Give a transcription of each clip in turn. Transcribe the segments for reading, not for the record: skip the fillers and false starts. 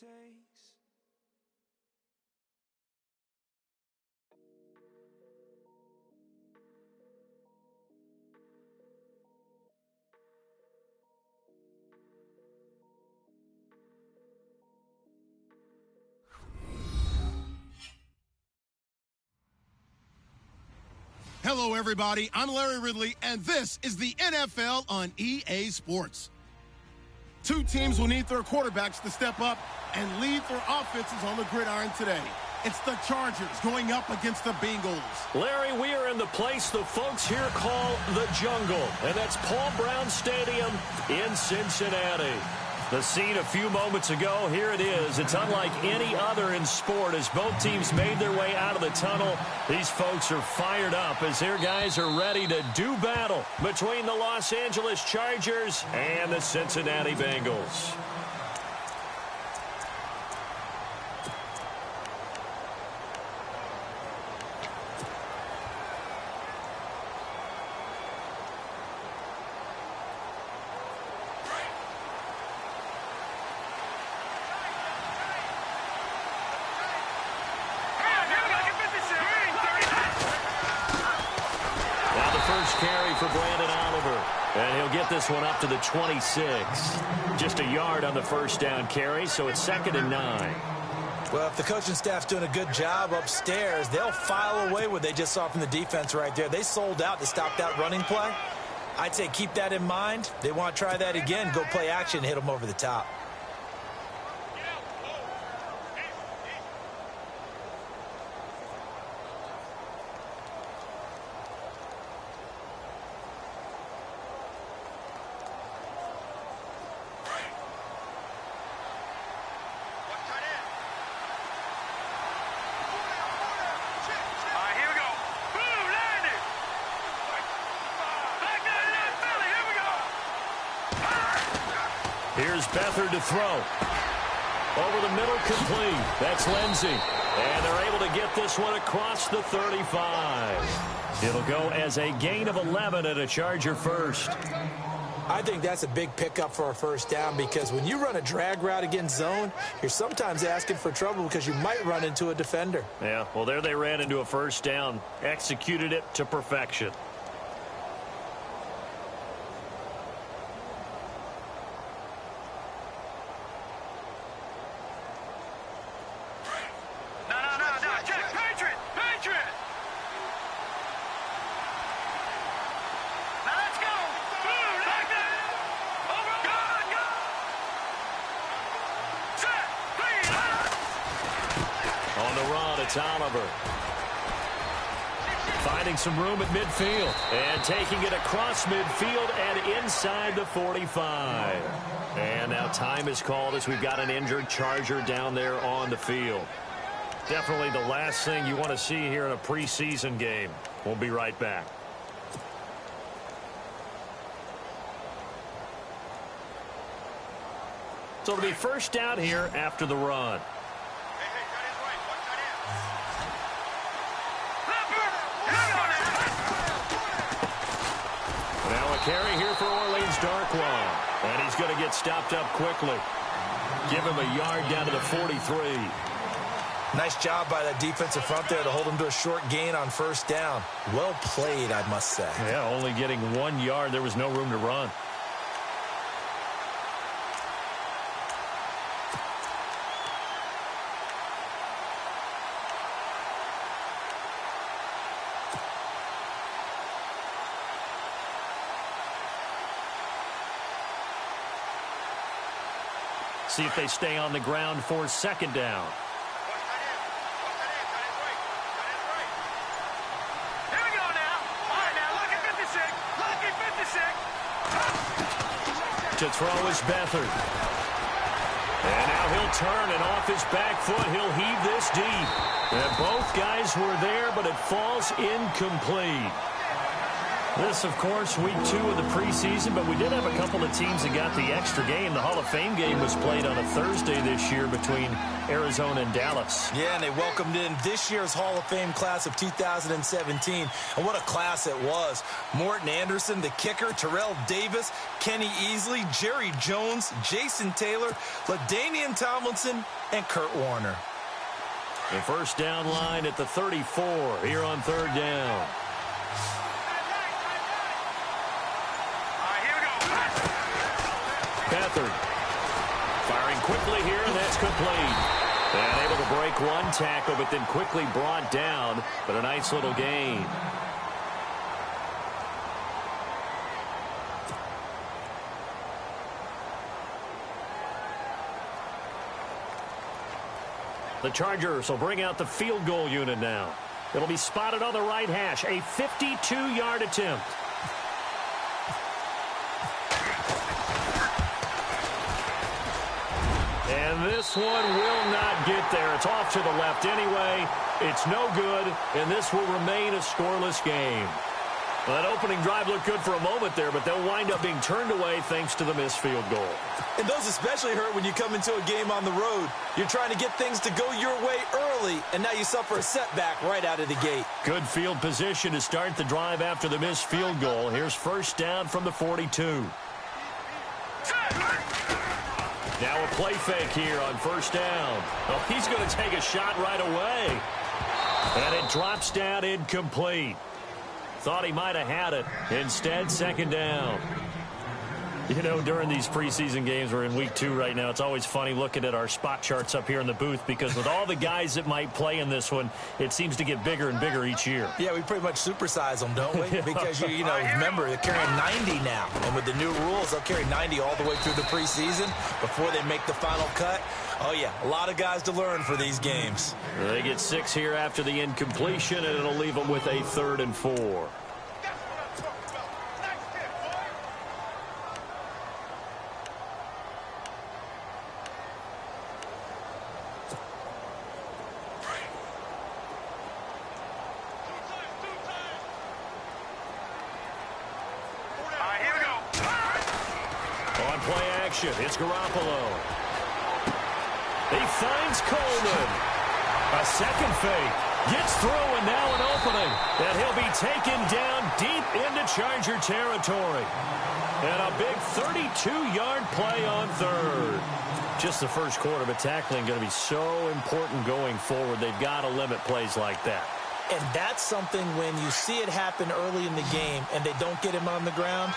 takes. Hello, everybody. I'm Larry Ridley, and this is the NFL on EA Sports. Two teams will need their quarterbacks to step up and lead their offenses on the gridiron today. It's the Chargers going up against the Bengals. Larry, we are in the place the folks here call the jungle, and that's Paul Brown Stadium in Cincinnati. The scene a few moments ago, here it is. It's unlike any other in sport as both teams made their way out of the tunnel. These folks are fired up as their guys are ready to do battle between the Los Angeles Chargers and the Cincinnati Bengals. Carry for Brandon Oliver, and he'll get this one up to the 26. Just a yard on the first down carry, so it's 2nd and 9. Well, if the coaching staff's doing a good job upstairs, they'll file away what they just saw from the defense right there. They sold out to stop that running play. I'd say keep that in mind. They want to try that again, go play action, hit them over the top. Here's Beathard to throw. Over the middle, complete. That's Lindsey. And they're able to get this one across the 35. It'll go as a gain of 11 and a Charger first. I think that's a big pickup for a first down because when you run a drag route against zone, you're sometimes asking for trouble because you might run into a defender. Yeah, well, there they ran into a first down. Executed it to perfection. Oliver finding some room at midfield and taking it across midfield and inside the 45. And now time is called as we've got an injured Charger down there on the field. Definitely the last thing you want to see here in a preseason game. We'll be right back. So it'll be first down here after the run. Carry here for Orleans Darkwa. And he's going to get stopped up quickly. Give him a yard down to the 43. Nice job by that defensive front there to hold him to a short gain on first down. Well played, I must say. Yeah, only getting 1 yard. There was no room to run. See if they stay on the ground for second down. Here we go now. All right, now look at 56. Look at 56. To throw is Beathard. And now he'll turn, and off his back foot, he'll heave this deep. And both guys were there, but it falls incomplete. This, of course, week 2 of the preseason, but we did have a couple of teams that got the extra game. The Hall of Fame game was played on a Thursday this year between Arizona and Dallas. Yeah, and they welcomed in this year's Hall of Fame class of 2017. And what a class it was. Morton Anderson, the kicker, Terrell Davis, Kenny Easley, Jerry Jones, Jason Taylor, LaDainian Tomlinson, and Kurt Warner. The first down line at the 34 here on third down. Beathard firing quickly here, and that's complete. And able to break one tackle, but then quickly brought down, but a nice little gain. The Chargers will bring out the field goal unit now. It'll be spotted on the right hash, a 52-yard attempt. And this one will not get there. It's off to the left anyway. It's no good, and this will remain a scoreless game. Well, that opening drive looked good for a moment there, but they'll wind up being turned away thanks to the missed field goal. And those especially hurt when you come into a game on the road. You're trying to get things to go your way early, and now you suffer a setback right out of the gate. Good field position to start the drive after the missed field goal. Here's first down from the 42. Now a play fake here on first down. Oh, he's going to take a shot right away. And it drops down incomplete. Thought he might have had it. Instead, second down. You know, during these preseason games, we're in week 2 right now, it's always funny looking at our spot charts up here in the booth because with all the guys that might play in this one, it seems to get bigger and bigger each year. Yeah, we pretty much supersize them, don't we? Because, you know, remember, they're carrying 90 now. And with the new rules, they'll carry 90 all the way through the preseason before they make the final cut. Oh, yeah, a lot of guys to learn for these games. They get 6 here after the incompletion, and it'll leave them with a 3rd and 4. It's Garoppolo. He finds Coleman. A second fake. Gets through, and now an opening. And he'll be taken down deep into Charger territory. And a big 32-yard play on 3rd. Just the first quarter, but tackling going to be so important going forward. They've got to limit plays like that. And that's something when you see it happen early in the game and they don't get him on the ground,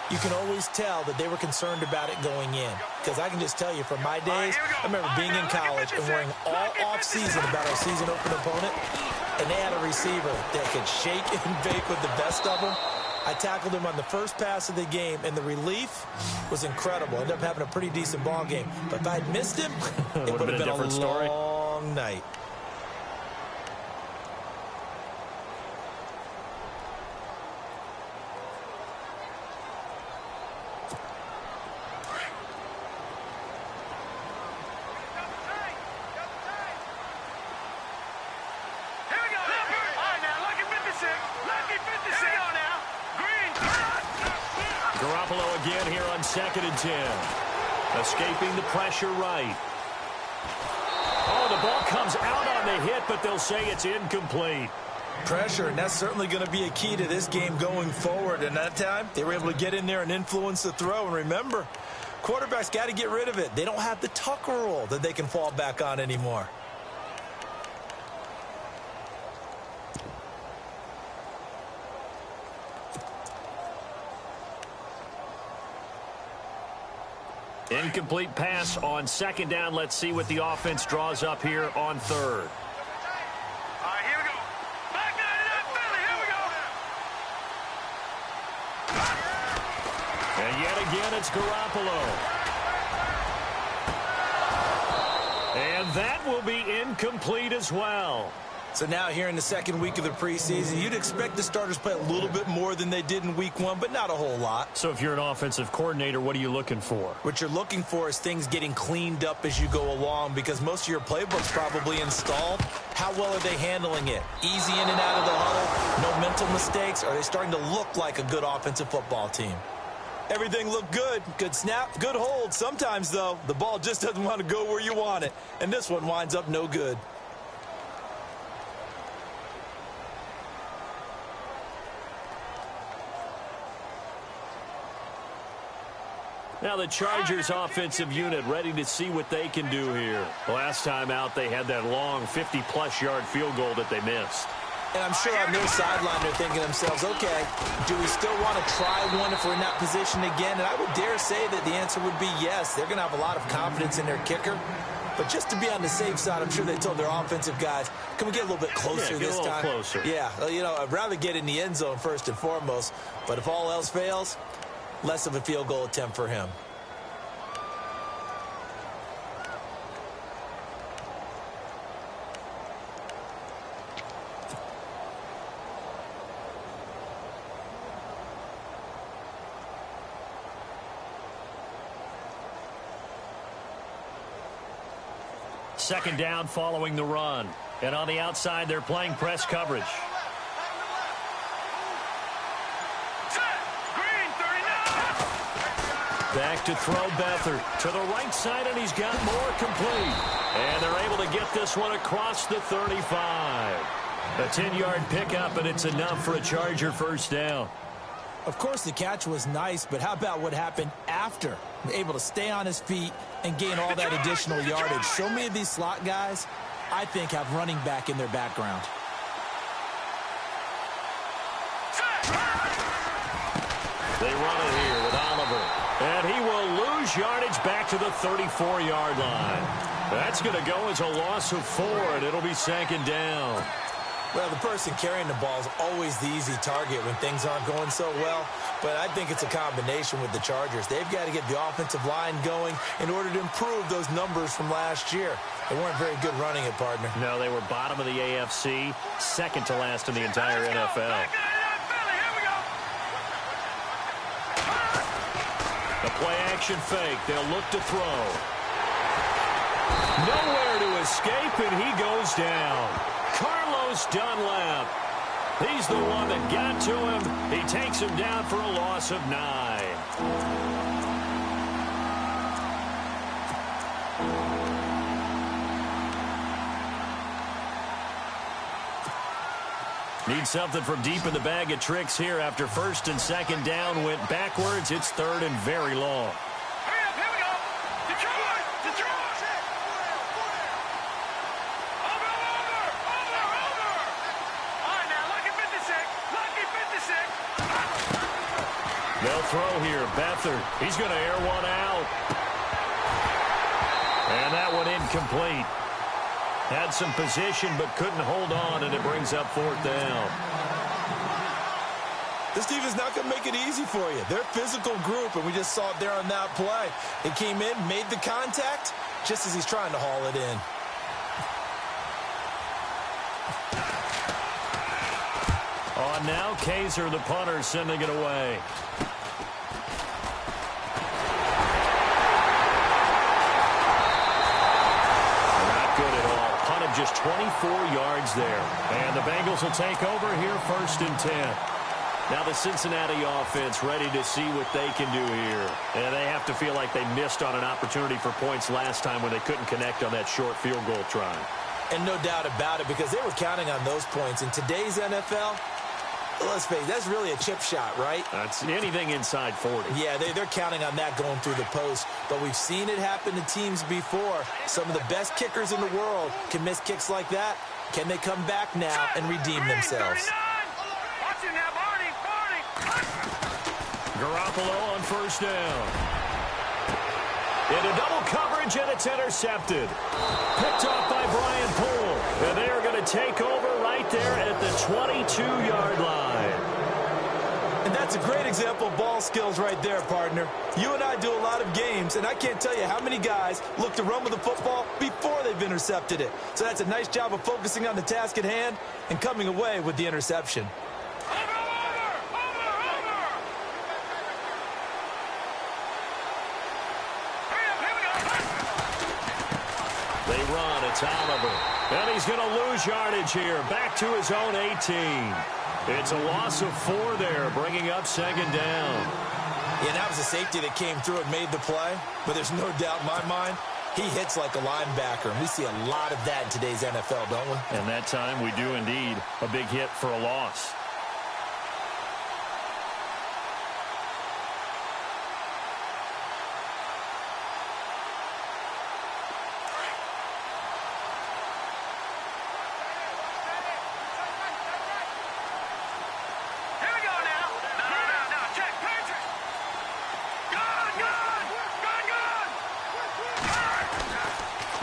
you can always tell that they were concerned about it going in. Because I can just tell you from my days, I remember being in college and worrying all off-season about our season-open opponent, and they had a receiver that could shake and bake with the best of them. I tackled him on the first pass of the game, and the relief was incredible. Ended up having a pretty decent ball game. But if I'd missed him, it would have been a long night. Garoppolo again here on 2nd and 10. Escaping the pressure right. Oh, the ball comes out on the hit, but they'll say it's incomplete. Pressure, and that's certainly going to be a key to this game going forward. And that time, they were able to get in there and influence the throw. And remember, quarterbacks got to get rid of it. They don't have the Tucker rule that they can fall back on anymore. Incomplete pass on 2nd down. Let's see what the offense draws up here on 3rd. Here we go. Back nine it up, Philly. Here we go. And yet again, it's Garoppolo. And that will be incomplete as well. So now here in the second week of the preseason, you'd expect the starters to play a little bit more than they did in week one, but not a whole lot. So if you're an offensive coordinator, what are you looking for? What you're looking for is things getting cleaned up as you go along, because most of your playbook's probably installed. How well are they handling it? Easy in and out of the huddle? No mental mistakes? Are they starting to look like a good offensive football team? Everything looked good. Good snap, good hold. Sometimes, though, the ball just doesn't want to go where you want it. And this one winds up no good. Now the Chargers offensive unit ready to see what they can do here. Last time out, they had that long 50-plus yard field goal that they missed. And I'm sure on their sideline they're thinking to themselves, okay, do we still want to try one if we're in that position again? And I would dare say that the answer would be yes. They're going to have a lot of confidence in their kicker. But just to be on the safe side, I'm sure they told their offensive guys, can we get a little bit closer this time? Closer. Yeah, you know, I'd rather get in the end zone first and foremost. But if all else fails, less of a field goal attempt for him. Second down following the run. And on the outside, they're playing press coverage. Back to throw Beathard to the right side, and he's got more complete. And they're able to get this one across the 35. A 10-yard pickup, and it's enough for a Charger first down. Of course, the catch was nice, but how about what happened after? Able to stay on his feet and gain all that additional yardage. So many of these slot guys, I think, have running back in their background. They run it here with Oliver. And he will lose yardage back to the 34-yard line. That's going to go as a loss of 4, and it'll be second down. Well, the person carrying the ball is always the easy target when things aren't going so well. But I think it's a combination with the Chargers. They've got to get the offensive line going in order to improve those numbers from last year. They weren't very good running it, partner. No, they were bottom of the AFC, second to last in the entire NFL. The play-action fake. They'll look to throw. Nowhere to escape, and he goes down. Carlos Dunlap. He's the one that got to him. He takes him down for a loss of 9. Need something from deep in the bag of tricks here after first and second down went backwards. It's third and very long. Hurry up, here we go. Detroit! Detroit! Over! All right, now, lucky 56. Lucky 56. They'll throw here. Beathard. He's going to air one out. And that one incomplete. Had some position but couldn't hold on, and it brings up fourth down. This team is not going to make it easy for you. They're a physical group, and we just saw it there on that play. He came in, made the contact, just as he's trying to haul it in. On now, Kaiser, the punter, sending it away. Just 24 yards there. And the Bengals will take over here first and 10. Now the Cincinnati offense ready to see what they can do here. And they have to feel like they missed on an opportunity for points last time when they couldn't connect on that short field goal try. And no doubt about it, because they were counting on those points. In today's NFL, let's face it, that's really a chip shot, right? That's anything inside 40. Yeah, they're counting on that going through the post. But we've seen it happen to teams before. Some of the best kickers in the world can miss kicks like that. Can they come back now and redeem themselves? Watch it now, Barney. Garoppolo on first down. Into double coverage, and it's intercepted. Picked off by Brian Poole. And they are going to take over right there at the 22-yard line. And that's a great example of ball skills right there, partner. You and I do a lot of games, and I can't tell you how many guys look to run with the football before they've intercepted it. So that's a nice job of focusing on the task at hand and coming away with the interception. They run. It's Oliver. And he's going to lose yardage here. Back to his own 18. It's a loss of 4 there, bringing up second down. Yeah, that was a safety that came through and made the play. But there's no doubt in my mind, he hits like a linebacker. And we see a lot of that in today's NFL, don't we? And that time we do indeed. A big hit for a loss.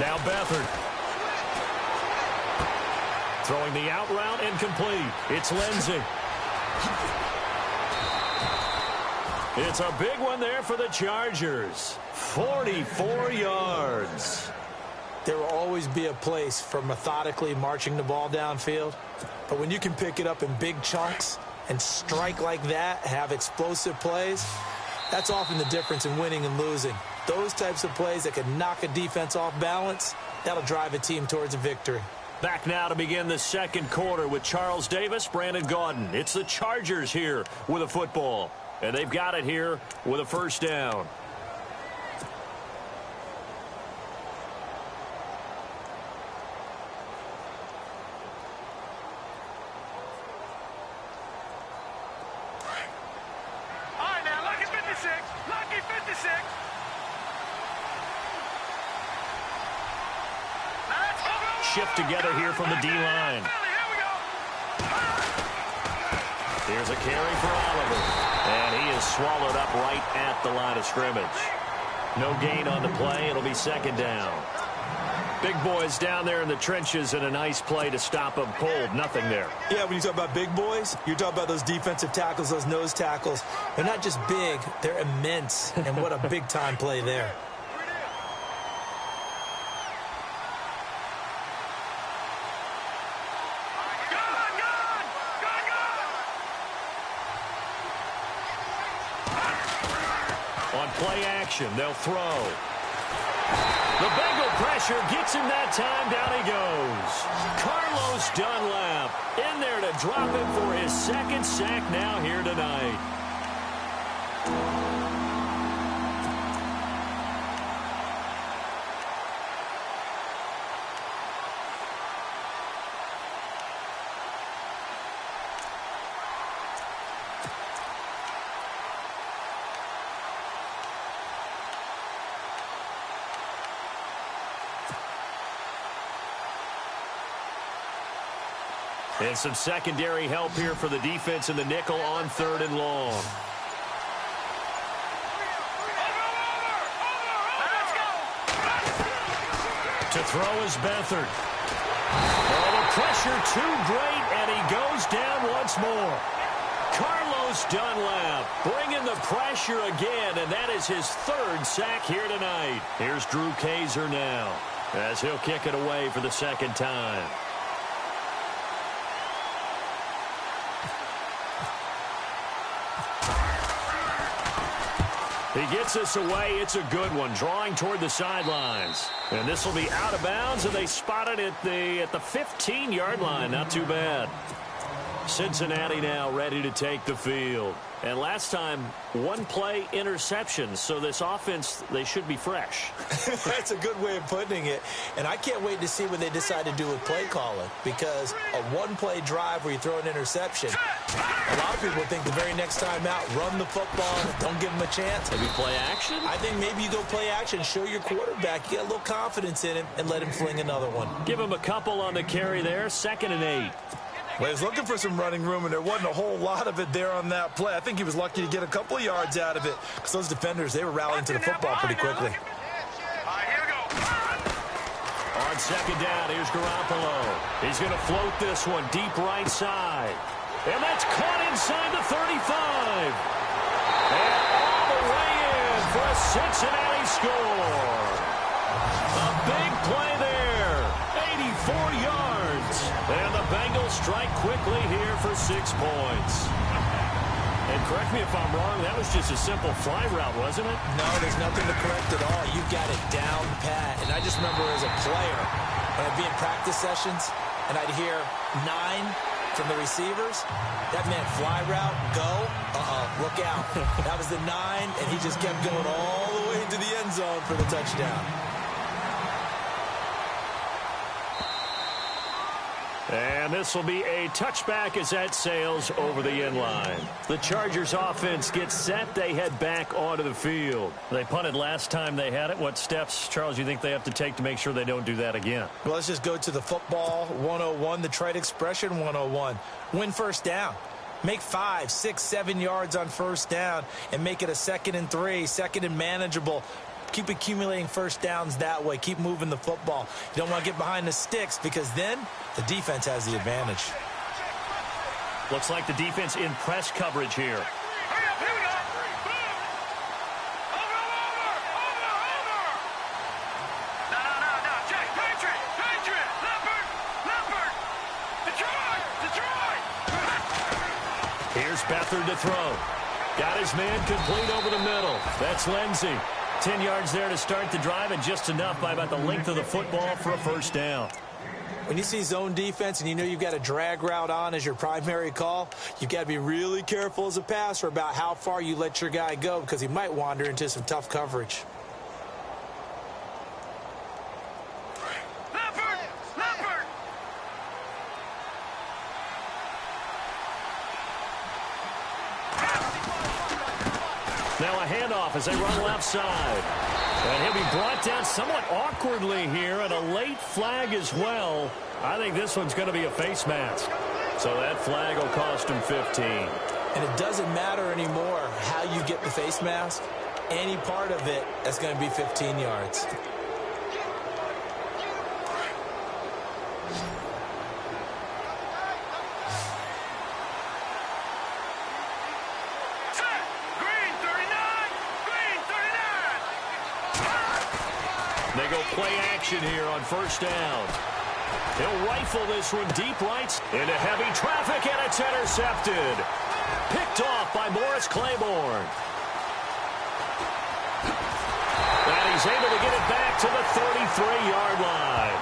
Now Beathard. Throwing the out route incomplete. It's Lindsey. It's a big one there for the Chargers. 44 yards. There will always be a place for methodically marching the ball downfield. But when you can pick it up in big chunks and strike like that, have explosive plays, that's often the difference in winning and losing. Those types of plays that can knock a defense off balance, that'll drive a team towards a victory. Back now to begin the second quarter with Charles Davis, Brandon Gaudin. It's the Chargers here with a football. And they've got it here with a first down. All right, now, lucky 56. Lucky 56. Shift together here from the D-line. Here's a carry for Oliver. And he is swallowed up right at the line of scrimmage. No gain on the play. It'll be second down. Big boys down there in the trenches and a nice play to stop them cold. Nothing there. Yeah, when you talk about big boys, you're talking about those defensive tackles, those nose tackles. They're not just big, they're immense. And what a big-time play there. On play action, they'll throw. The Bengal pressure gets him that time. Down he goes. Carlos Dunlap in there to drop him for his second sack now here tonight. And some secondary help here for the defense in the nickel on 3rd and long. To throw is Beathard. Oh, the pressure too great, and he goes down once more. Carlos Dunlap bringing the pressure again, and that is his 3rd sack here tonight. Here's Drew Kaiser now as he'll kick it away for the second time. He gets us away. It's a good one, drawing toward the sidelines. And this will be out of bounds, and they spot it at the 15-yard line. Not too bad. Cincinnati now ready to take the field. And last time, 1-play interception. So this offense, they should be fresh. That's a good way of putting it. And I can't wait to see what they decide to do with play calling. Because a 1-play drive where you throw an interception, a lot of people think the very next time out, run the football, don't give them a chance. Maybe play action? I think maybe you go play action, show your quarterback, you get a little confidence in him, and let him fling another one. Give him a couple on the carry there. 2nd and 8. Well, he was looking for some running room, and there wasn't a whole lot of it there on that play. I think he was lucky to get a couple of yards out of it because those defenders, they were rallying to the football pretty quickly. On 2nd down, here's Garoppolo. He's going to float this one deep right side. And that's caught inside the 35. And all the way in for a Cincinnati score. A big play there. 84 yards. And the Bengals strike quickly here for 6 points. And correct me if I'm wrong, that was just a simple fly route, wasn't it? No, there's nothing to correct at all. You've got it down pat. And I just remember as a player, when I'd be in practice sessions, and I'd hear 9 from the receivers, that meant fly route, go, look out. That was the 9, and he just kept going all the way into the end zone for the touchdown. And this will be a touchback as that sails over the end line. The Chargers offense gets set. They head back onto the field. They punted last time they had it. What steps, Charles, you think they have to take to make sure they don't do that again? Well, let's just go to the football 101, the trite expression 101. Win first down. Make 5, 6, 7 yards on first down and make it a 2nd and 3, 2nd and manageable. Keep accumulating first downs that way. Keep moving the football. You don't want to get behind the sticks because then the defense has the advantage. Looks like the defense in press coverage here. Hurry up, here we go. Boom. Over. No. Check. Patriot. Leopard. Detroit. Here's Beathard to throw. Got his man complete over the middle. That's Lindsey. 10 yards there to start the drive, and just enough by about the length of the football for a first down. When you see zone defense and you know you've got a drag route on as your primary call, you've got to be really careful as a passer about how far you let your guy go because he might wander into some tough coverage. Leopard. Now a handoff as they run left side. And he'll be brought down somewhat awkwardly here, and a late flag as well. I think this one's going to be a face mask. So that flag will cost him 15. And it doesn't matter anymore how you get the face mask. Any part of it, that's going to be 15 yards. They go play action here on first down. He'll rifle this one deep right into heavy traffic, and it's intercepted. Picked off by Morris Claiborne. And he's able to get it back to the 33-yard line.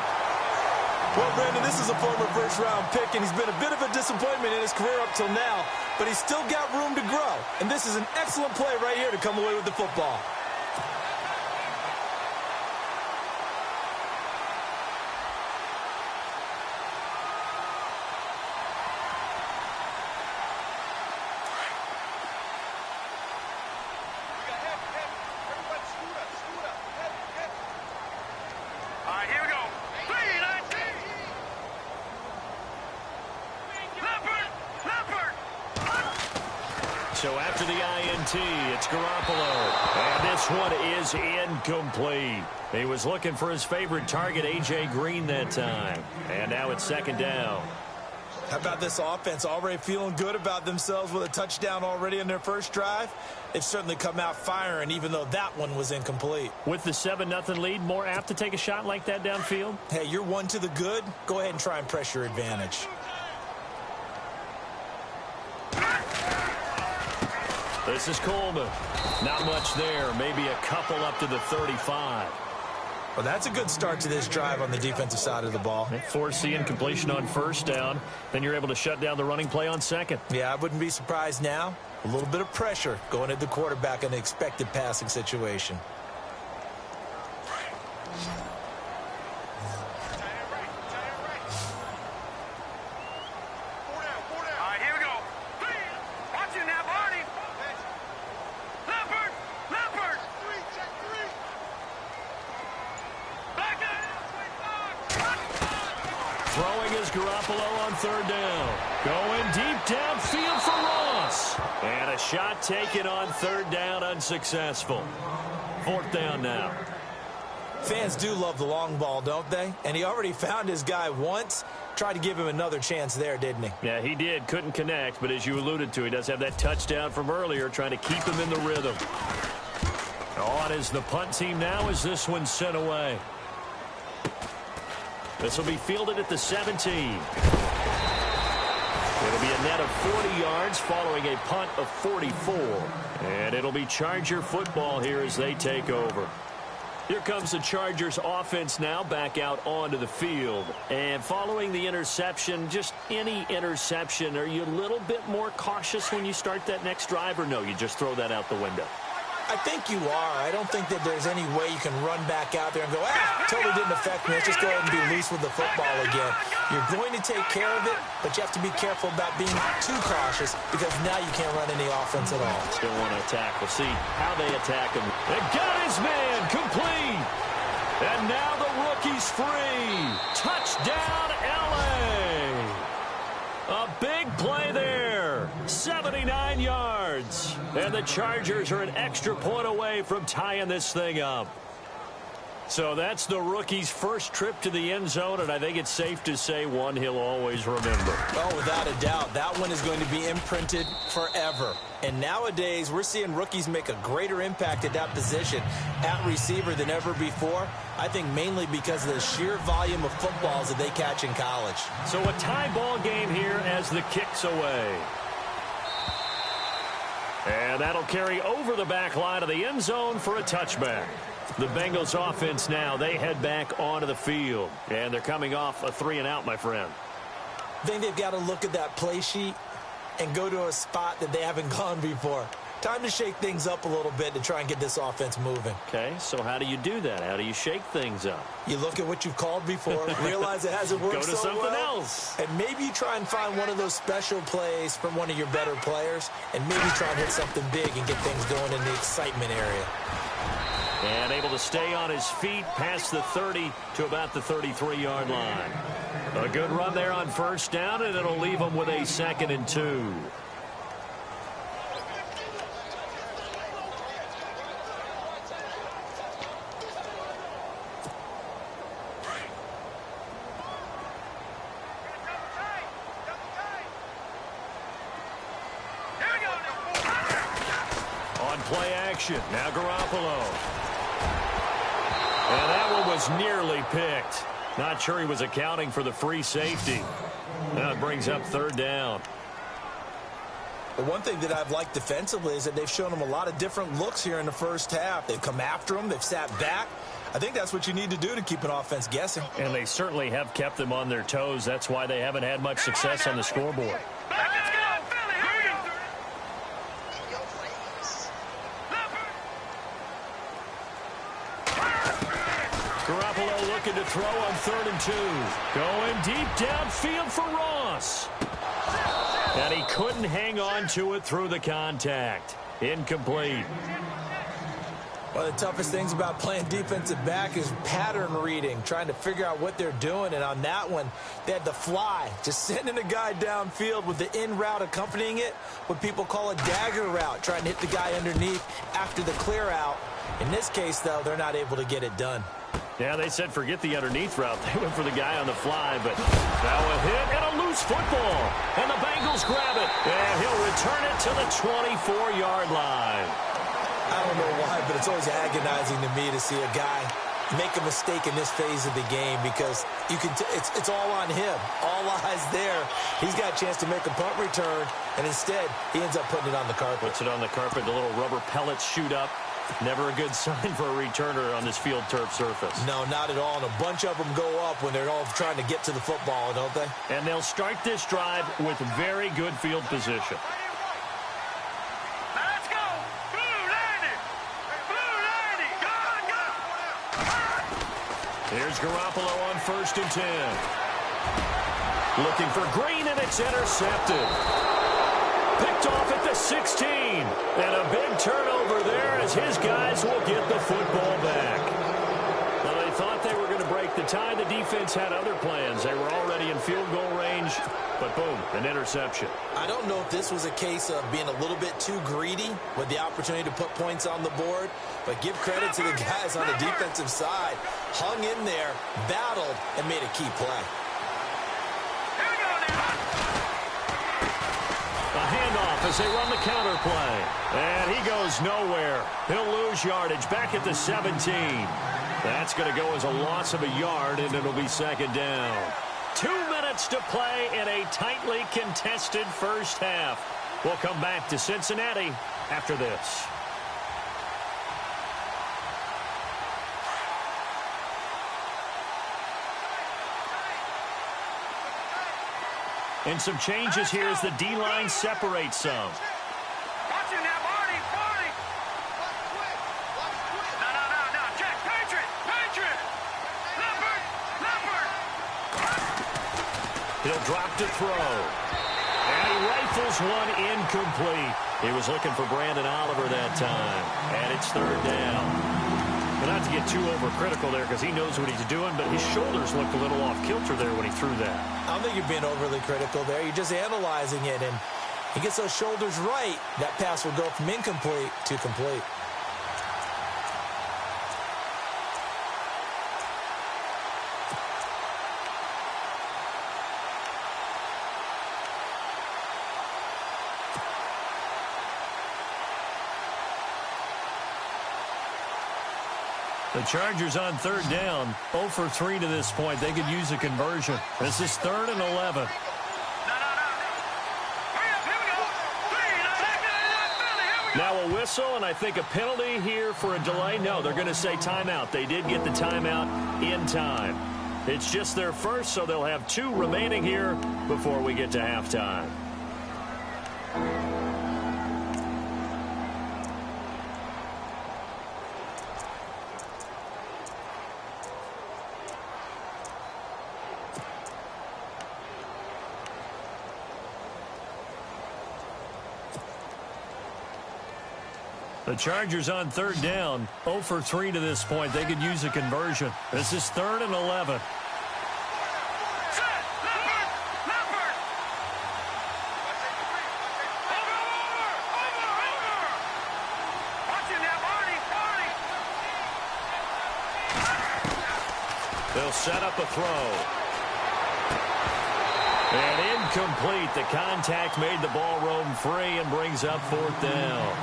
Well, Brandon, this is a former first-round pick, and he's been a bit of a disappointment in his career up till now, but he's still got room to grow. And this is an excellent play right here to come away with the football. So after the INT, it's Garoppolo. And this one is incomplete. He was looking for his favorite target, A.J. Green, that time. And now it's second down. How about this offense already feeling good about themselves with a touchdown already in their first drive? They've certainly come out firing, even though that one was incomplete. With the 7-0 lead, more apt to take a shot like that downfield? Hey, you're one to the good. Go ahead and try and press your advantage. This is Coleman. Not much there. Maybe a couple up to the 35. Well, that's a good start to this drive on the defensive side of the ball. Force the incompletion on first down. Then you're able to shut down the running play on second. Yeah, I wouldn't be surprised now. A little bit of pressure going at the quarterback in an expected passing situation. Garoppolo on third down. Going deep downfield for Ross. And a shot taken on third down, unsuccessful. Fourth down now. Fans do love the long ball, don't they? And he already found his guy once. Tried to give him another chance there, didn't he? Yeah, he did. Couldn't connect, but as you alluded to, he does have that touchdown from earlier, trying to keep him in the rhythm. On is the punt team now as this one's sent away. This will be fielded at the 17. It'll be a net of 40 yards following a punt of 44. And it'll be Charger football here as they take over. Here comes the Chargers offense now back out onto the field. And following the interception, just any interception, are you a little bit more cautious when you start that next drive, or no, you just throw that out the window? I think you are. I don't think that there's any way you can run back out there and go, totally didn't affect me. Let's just go ahead and be loose with the football again. You're going to take care of it, but you have to be careful about being too cautious because now you can't run any offense at all. Still want to attack. We'll see how they attack him. They got his man complete. And now the rookie's free. Touchdown, L.A. A big play there. 79 yards. And the Chargers are an extra point away from tying this thing up. So that's the rookie's first trip to the end zone, and I think it's safe to say one he'll always remember. Oh, without a doubt. That one is going to be imprinted forever. And nowadays, we're seeing rookies make a greater impact at that position at receiver than ever before. I think mainly because of the sheer volume of footballs that they catch in college. So a tie ball game here as the kick's away. And that'll carry over the back line of the end zone for a touchback. The Bengals offense now, they head back onto the field. And they're coming off a 3-and-out, my friend. I think they've got to look at that play sheet and go to a spot that they haven't gone before. Time to shake things up a little bit to try and get this offense moving. Okay, so how do you do that? How do you shake things up? You look at what you've called before, realize it hasn't worked so well. Go to something else. And maybe you try and find one of those special plays from one of your better players, and maybe try and hit something big and get things going in the excitement area. And able to stay on his feet past the 30 to about the 33-yard line. A good run there on first down, and it'll leave him with a 2nd and 2. On play action, now Garoppolo. And that one was nearly picked. Not sure he was accounting for the free safety. Now it brings up 3rd down. The one thing that I've liked defensively is that they've shown him a lot of different looks here in the first half. They've come after him. They've sat back. I think that's what you need to do to keep an offense guessing. And they certainly have kept them on their toes. That's why they haven't had much success on the scoreboard. Garoppolo looking to throw on 3rd and 2. Going deep downfield for Ross. And he couldn't hang on to it through the contact. Incomplete. One of the toughest things about playing defensive back is pattern reading, trying to figure out what they're doing. And on that one, they had the fly, just sending a guy downfield with the in route accompanying it, what people call a dagger route, trying to hit the guy underneath after the clear out. In this case, though, they're not able to get it done. Yeah, they said forget the underneath route. They went for the guy on the fly, but now a hit and a loose football. And the Bengals grab it, and he'll return it to the 24-yard line. I don't know why, but it's always agonizing to me to see a guy make a mistake in this phase of the game because you can it's all on him. All eyes there. He's got a chance to make a punt return, and instead he ends up putting it on the carpet. Puts it on the carpet. The little rubber pellets shoot up. Never a good sign for a returner on this field turf surface. No, not at all. And a bunch of them go up when they're all trying to get to the football, don't they? And they'll start this drive with very good field position. Let's go! Blue lady! Blue lady! Go, go! Here's Garoppolo on 1st and 10. Looking for Green, and it's intercepted. Picked off at the 16. And a big turnover there as his guys will get the football back. Well, they thought they were going to break the tie. The defense had other plans. They were already in field goal range, but boom, an interception. I don't know if this was a case of being a little bit too greedy with the opportunity to put points on the board, but give credit to the guys on the defensive side. Hung in there, battled, and made a key play. A handoff as they run the counter play. And he goes nowhere. He'll lose yardage back at the 17. That's going to go as a loss of a yard, and it'll be second down. 2 minutes to play in a tightly contested first half. We'll come back to Cincinnati after this. And some changes here as the D-line separates some. Watch it now, Barney. No. Jack, Patriot. Leopard. He'll drop to throw. And he rifles one incomplete. He was looking for Brandon Oliver that time. And it's third down. But not to get too overcritical there because he knows what he's doing, but his shoulders looked a little off kilter there when he threw that. I don't think you're being overly critical there. You're just analyzing it, and he gets those shoulders right. That pass will go from incomplete to complete. The Chargers on third down, 0 for 3 to this point. They could use a conversion. This is 3rd and 11. No. Hurry up, here we go. Now a whistle, and I think a penalty here for a delay. No, they're going to say timeout. They did get the timeout in time. It's just their first, so they'll have 2 remaining here before we get to halftime. The Chargers on third down, 0 for 3 to this point. They could use a conversion. This is 3rd and 11. Set. Leopard. Over. Watch it now, Barney. They'll set up a throw. And incomplete. The contact made the ball roam free and brings up 4th down.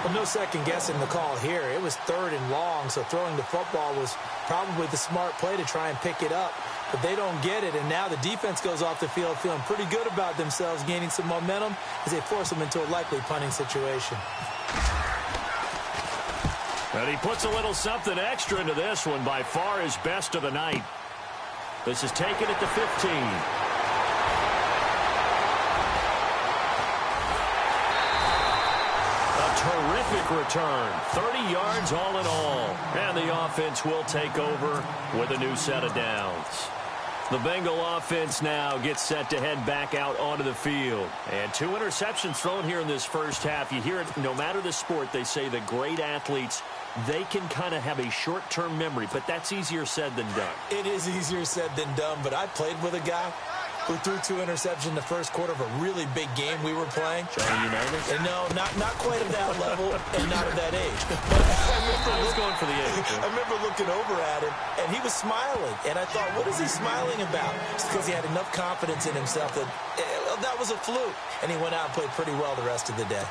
Well, no second guessing the call here. It was 3rd and long, so throwing the football was probably the smart play to try and pick it up. But they don't get it, and now the defense goes off the field feeling pretty good about themselves, gaining some momentum as they force them into a likely punting situation. And he puts a little something extra into this one, by far his best of the night. This is taken at the 15. Terrific return. 30 yards all in all. And the offense will take over with a new set of downs. The Bengal offense now gets set to head back out onto the field. And 2 interceptions thrown here in this first half. You hear it, no matter the sport, they say the great athletes, they can kind of have a short-term memory, but that's easier said than done. It is easier said than done, but I played with a guy who threw 2 interceptions in the first quarter of a really big game we were playing. Johnny Unitas? And no, not quite at that level and not at that age. But I was going for the age. I remember looking over at him, and he was smiling. And I thought, what is he smiling about? It's because he had enough confidence in himself that that was a fluke. And he went out and played pretty well the rest of the day.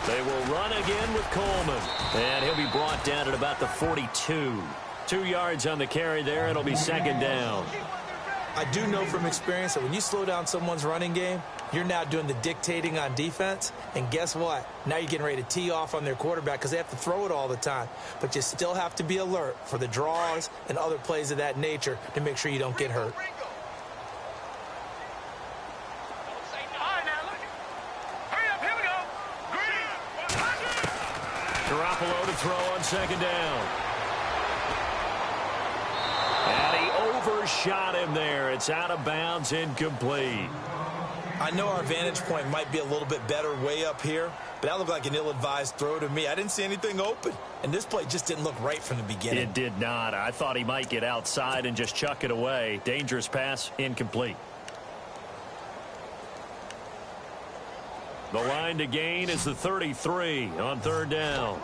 They will run again with Coleman. And he'll be brought down at about the 42. 2 yards on the carry there. It'll be second down. I do know from experience that when you slow down someone's running game, you're now doing the dictating on defense. And guess what? Now you're getting ready to tee off on their quarterback because they have to throw it all the time. But you still have to be alert for the draws and other plays of that nature to make sure you don't get hurt. Garoppolo to throw on second down. And he overshot him there. It's out of bounds, incomplete. I know our vantage point might be a little bit better way up here, but that looked like an ill-advised throw to me. I didn't see anything open, and this play just didn't look right from the beginning. It did not. I thought he might get outside and just chuck it away. Dangerous pass, incomplete. The line to gain is the 33 on third down.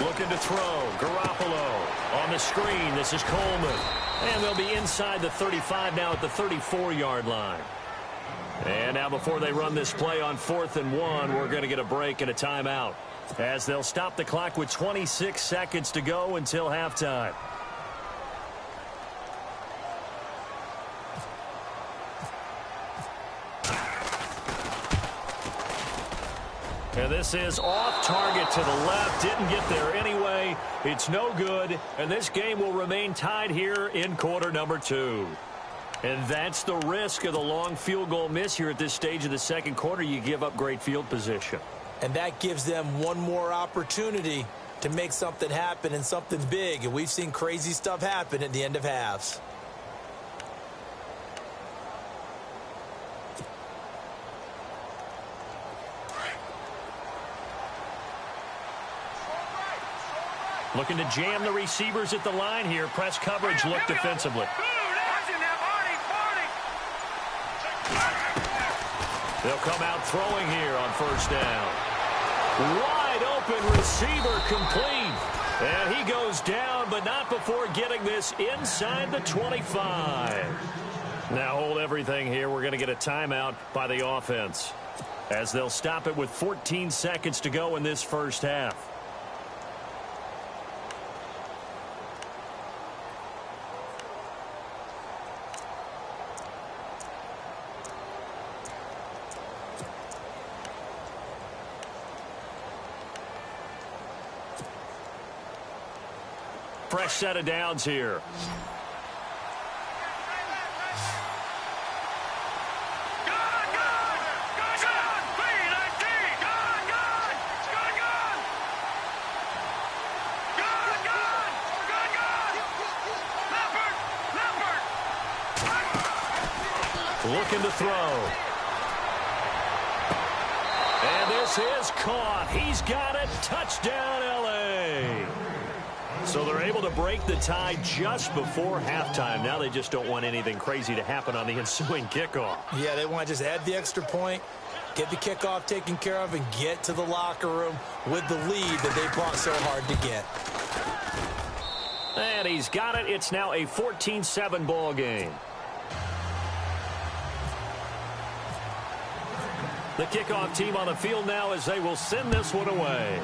Looking to throw. Garoppolo on the screen. This is Coleman. And they'll be inside the 35 now at the 34-yard line. And now before they run this play on 4th and 1, we're going to get a break and a timeout, as they'll stop the clock with 26 seconds to go until halftime. And this is off target to the left. Didn't get there anyway. It's no good. And this game will remain tied here in quarter number 2. And that's the risk of the long field goal miss here at this stage of the second quarter. You give up great field position. And that gives them one more opportunity to make something happen, and something big. And we've seen crazy stuff happen at the end of halves. Looking to jam the receivers at the line here. Press coverage, look defensively. They'll come out throwing here on first down. Wide open receiver, complete. And he goes down, but not before getting this inside the 25. Now hold everything here. We're going to get a timeout by the offense, as they'll stop it with 14 seconds to go in this first half. Fresh set of downs here. Looking to throw. And this is caught. He's got it. Touchdown, L.A. So they're able to break the tie just before halftime. Now they just don't want anything crazy to happen on the ensuing kickoff. Yeah, they want to just add the extra point, get the kickoff taken care of, and get to the locker room with the lead that they fought so hard to get. And he's got it. It's now a 14-7 ball game. The kickoff team on the field now, as they will send this one away.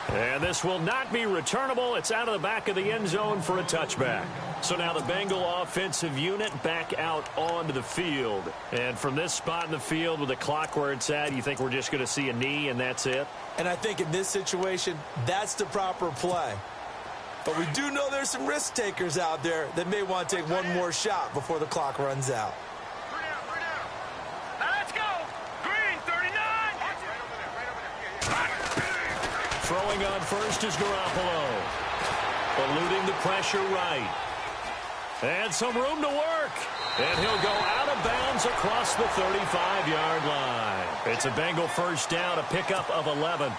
And this will not be returnable. It's out of the back of the end zone for a touchback. So now the Bengal offensive unit back out onto the field. And from this spot in the field with the clock where it's at, you think we're just going to see a knee and that's it? And I think in this situation, that's the proper play. But we do know there's some risk takers out there that may want to take one more shot before the clock runs out. Throwing on first is Garoppolo. Eluding the pressure right. And some room to work. And he'll go out of bounds across the 35-yard line. It's a Bengal first down, a pickup of 11.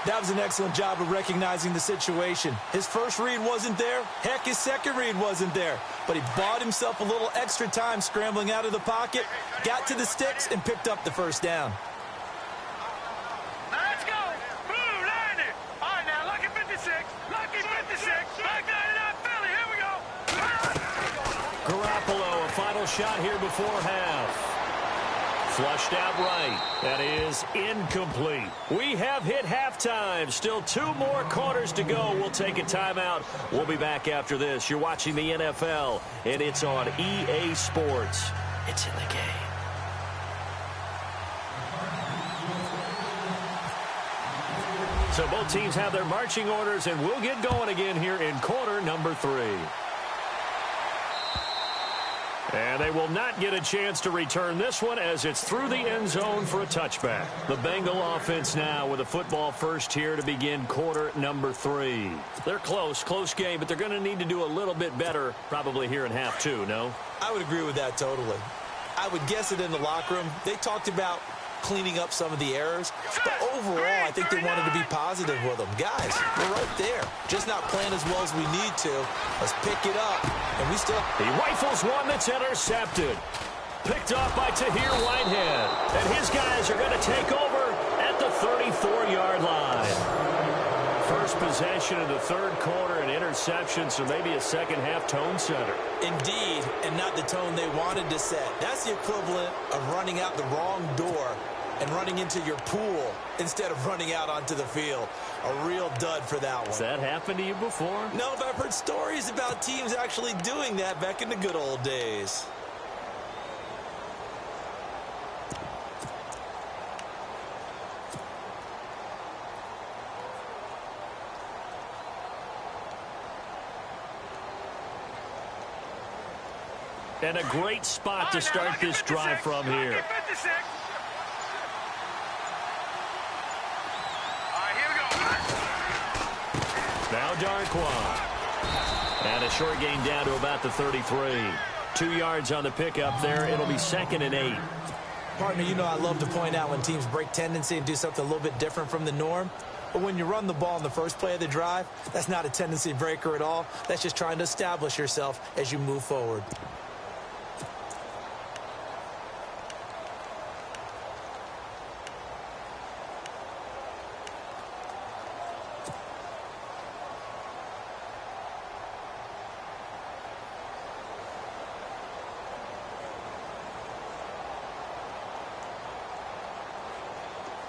That was an excellent job of recognizing the situation. His first read wasn't there. Heck, his second read wasn't there. But he bought himself a little extra time scrambling out of the pocket, got to the sticks, and picked up the first down. Garoppolo, a final shot here before half. Flushed out right. That is incomplete. We have hit halftime. Still 2 more quarters to go. We'll take a timeout. We'll be back after this. You're watching the NFL, and it's on EA Sports. It's in the game. So both teams have their marching orders, and we'll get going again here in quarter number 3. And they will not get a chance to return this one as it's through the end zone for a touchback. The Bengal offense now with a football first here to begin quarter number 3. They're close game, but they're going to need to do a little bit better probably here in half 2, no? I would agree with that totally. I would guess it in the locker room. They talked about cleaning up some of the errors, but overall, I think they wanted to be positive with them. Guys, we're right there. Just not playing as well as we need to. Let's pick it up, and we still... He rifles one that's intercepted. Picked off by Tahir Whitehead. And his guys are going to take over at the 34-yard line. First possession of the third quarter, an interception, so maybe a second-half tone setter. Indeed, and not the tone they wanted to set. That's the equivalent of running out the wrong door and running into your pool instead of running out onto the field. A real dud for that one. Has that happened to you before? No, but I've heard stories about teams actually doing that back in the good old days. And a great spot to start this drive from here. Now Darquan. And a short gain down to about the 33. 2 yards on the pickup there. It'll be 2nd and 8. Partner, you know I love to point out when teams break tendency and do something a little bit different from the norm. But when you run the ball in the first play of the drive, that's not a tendency breaker at all. That's just trying to establish yourself as you move forward.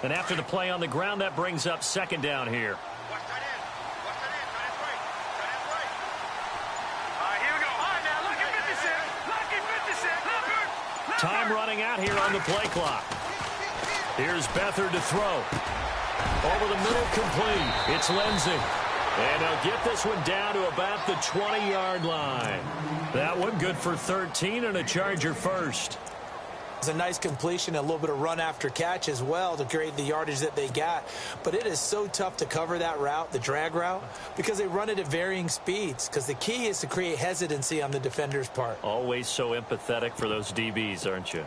And after the play on the ground, that brings up 2nd down here. Time running out here on the play clock. Here's Beathard to throw. Over the middle, complete. It's Lindsey. And they'll get this one down to about the 20-yard line. That one good for 13 and a Charger first. It's a nice completion, a little bit of run after catch as well to create the yardage that they got. But it is so tough to cover that route, the drag route, because they run it at varying speeds. Because the key is to create hesitancy on the defender's part. Always so empathetic for those DBs, aren't you?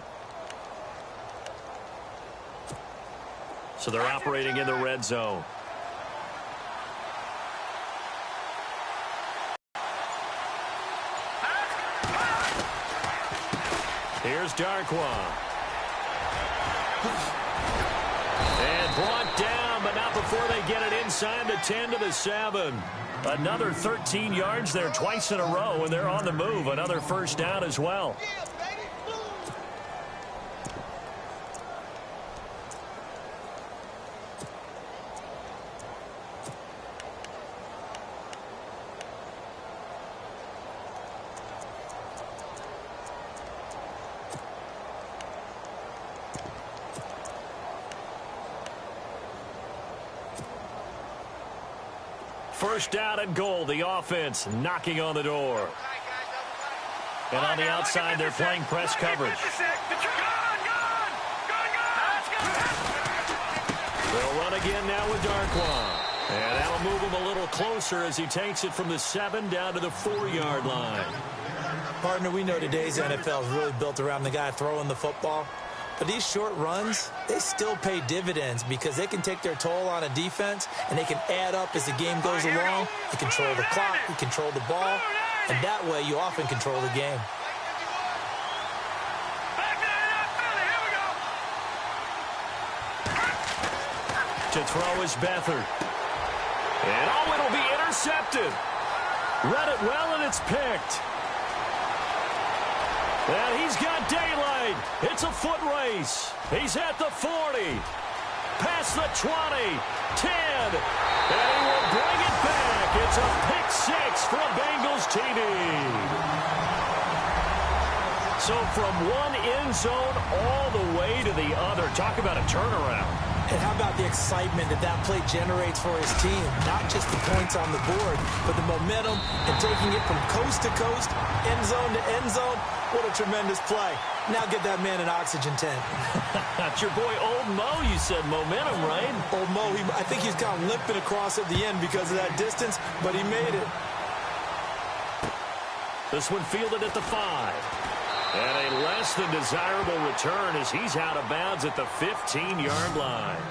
So they're operating in the red zone. Here's Darquan. And brought down, but not before they get it inside the 10 to the 7. Another 13 yards there twice in a row, and they're on the move. Another first down as well. First down and goal. The offense knocking on the door. And on the outside, they're playing press coverage. They'll run again now with Darquan. And that'll move him a little closer as he takes it from the 7 down to the 4-yard line. Partner, we know today's NFL is really built around the guy throwing the football. But these short runs, they still pay dividends because they can take their toll on a defense and they can add up as the game goes along. You control the clock, you control the ball, and that way you often control the game. To throw is Beathard. And it'll be intercepted. Read it well, and it's picked. And he's got daylight. It's a foot race. He's at the 40. Past the 20. 10. And he will bring it back. It's a pick 6 for a Bengals TD. So from one end zone all the way to the other. Talk about a turnaround. And how about the excitement that play generates for his team? Not just the points on the board, but the momentum and taking it from coast to coast, end zone to end zone. What a tremendous play. Now get that man an oxygen tent. That's your boy Old Mo, you said. Momentum, right? Old Mo, I think he's kind of limping across at the end because of that distance, but he made it. This one fielded at the 5. And a less than desirable return as he's out of bounds at the 15-yard line.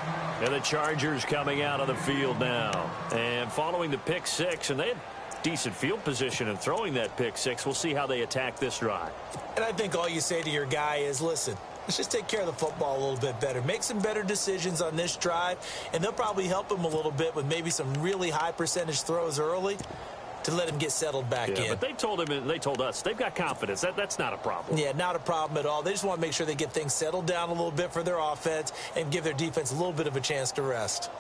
And the Chargers coming out of the field now. And following the pick 6, and they had decent field position in throwing that pick 6. We'll see how they attack this drive. And I think all you say to your guy is, listen, let's just take care of the football a little bit better. Make some better decisions on this drive, and they'll probably help him a little bit with maybe some really high percentage throws early to let him get settled back in. But they told him, and they told us, they've got confidence. That's not a problem. Yeah, not a problem at all. They just want to make sure they get things settled down a little bit for their offense and give their defense a little bit of a chance to rest.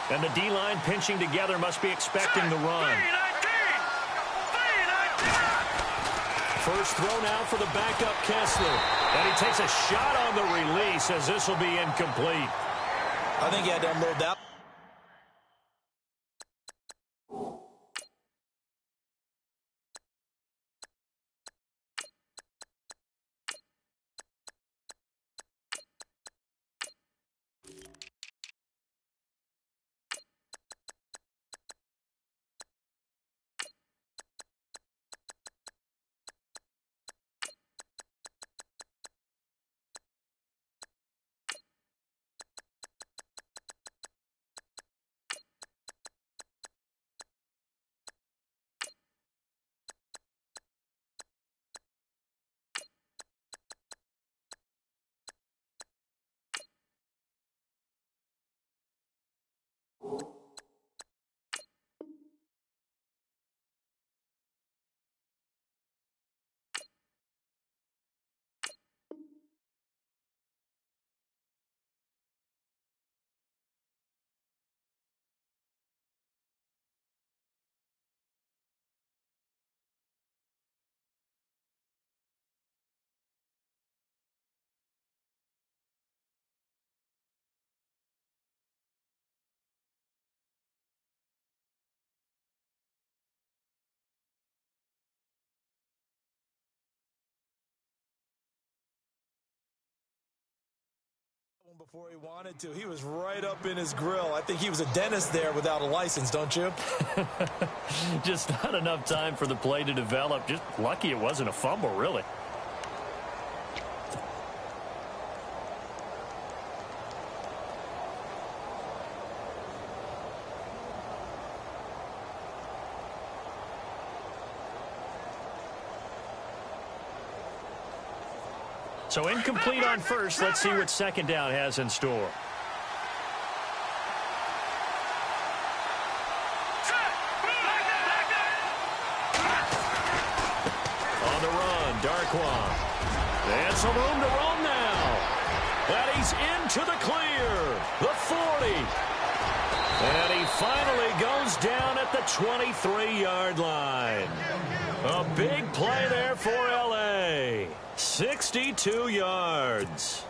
And the D-line pinching together must be expecting the run. First throw now for the backup Kessler. And he takes a shot on the release as this will be incomplete. I think he had to unload that. Before he wanted to. He was right up in his grill. I think he was a dentist there without a license, don't you? Just not enough time for the play to develop. Just lucky it wasn't a fumble, really. So incomplete on first. Let's see what second down has in store. On the run, Darquan. And some room to roam now. And he's into the clear. The 40. And he finally goes down at the 23-yard line. A big play there for L.A. 62 yards.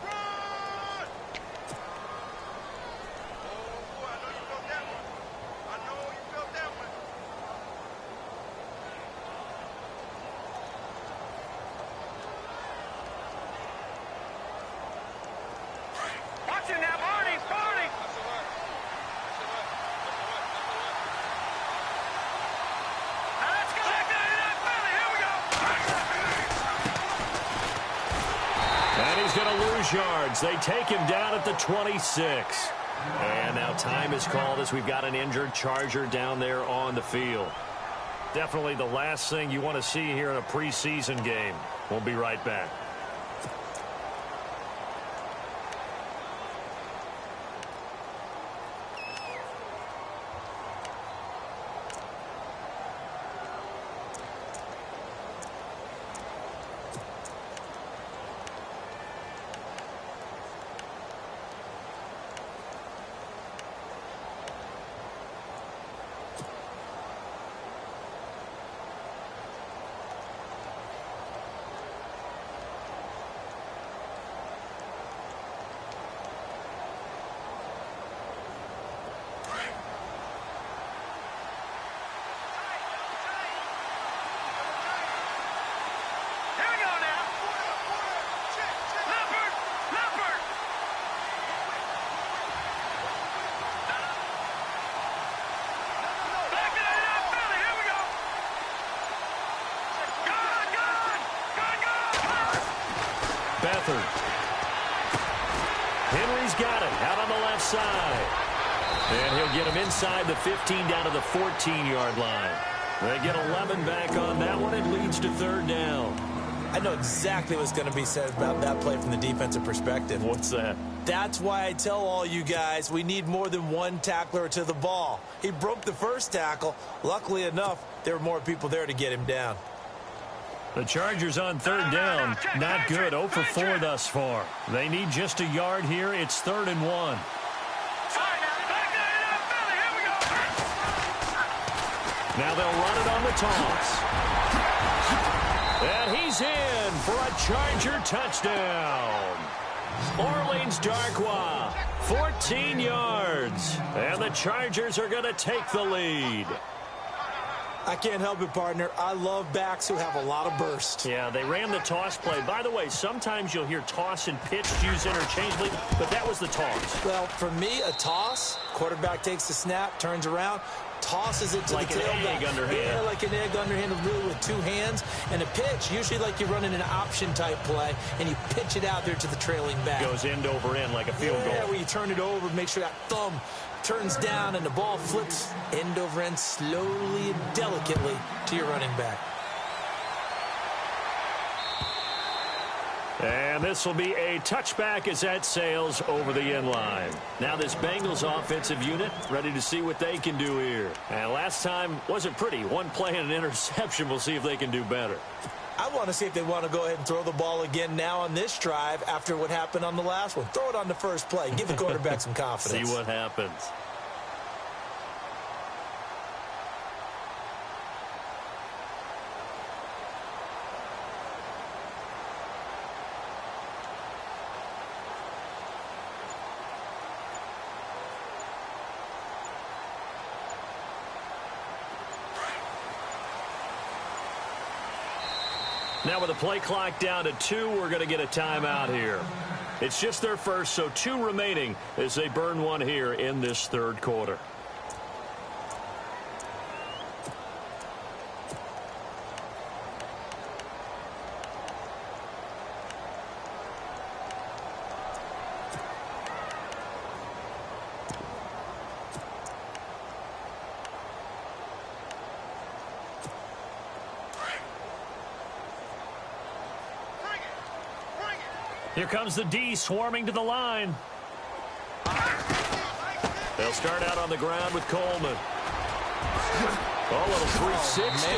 Yards. They take him down at the 26. And now time is called as we've got an injured Charger down there on the field. Definitely the last thing you want to see here in a preseason game. We'll be right back. Henry's got it out on the left side. And he'll get him inside the 15 down to the 14-yard line. They get 11 back on that one. It leads to third down. I know exactly what's going to be said about that play from the defensive perspective. What's that? That's why I tell all you guys we need more than one tackler to the ball. He broke the first tackle. Luckily enough, there were more people there to get him down. The Chargers on third down. Not good. 0 for 4 thus far. They need just a yard here. It's 3rd and 1. Now they'll run it on the toss. And he's in for a Charger touchdown. Orleans Darkwa, 14 yards. And the Chargers are going to take the lead. I can't help it, partner. I love backs who have a lot of burst. Yeah, they ran the toss play. By the way, sometimes you'll hear toss and pitch used interchangeably, but that was the toss. Well, for me, a toss, quarterback takes the snap, turns around, tosses it to like the tailback. Like an egg underhand. Yeah, like an egg underhand, really with 2 hands. And a pitch, usually like you're running an option-type play, and you pitch it out there to the trailing back. Goes end over end like a field goal. Yeah, where you turn it over, make sure that thumb turns down, and the ball flips end over end slowly and delicately to your running back. And this will be a touchback as that sails over the end line. Now this Bengals offensive unit ready to see what they can do here. And last time wasn't pretty. 1 play and an interception. We'll see if they can do better. I want to see if they want to go ahead and throw the ball again now on this drive after what happened on the last one. Throw it on the first play. Give the quarterback some confidence. See what happens. Now with the play clock down to 2, we're going to get a timeout here. It's just their first, so 2 remaining as they burn one here in this 3rd quarter. Here comes the D swarming to the line. They'll start out on the ground with Coleman. Oh, little 360.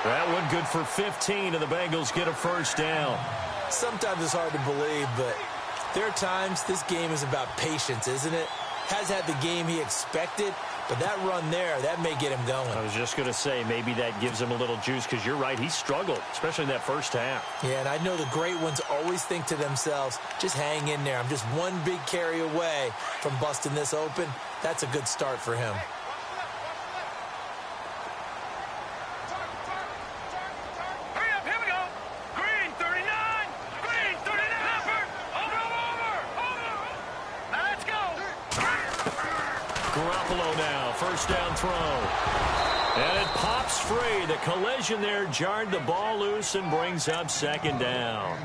That one good for 15, and the Bengals get a first down. Sometimes it's hard to believe, but there are times this game is about patience, isn't it? Has had the game he expected, but that run there, that may get him going. I was just going to say, maybe that gives him a little juice, because you're right, he struggled, especially in that first half. Yeah, and I know the great ones always think to themselves, just hang in there. I'm just one big carry away from busting this open. That's a good start for him. Hurry up, here we go. Green, 39. Green, 39. Over. Now let's go. Garoppolo now, first down throw. And it pops free. The collision there jarred the ball loose and brings up 2nd down.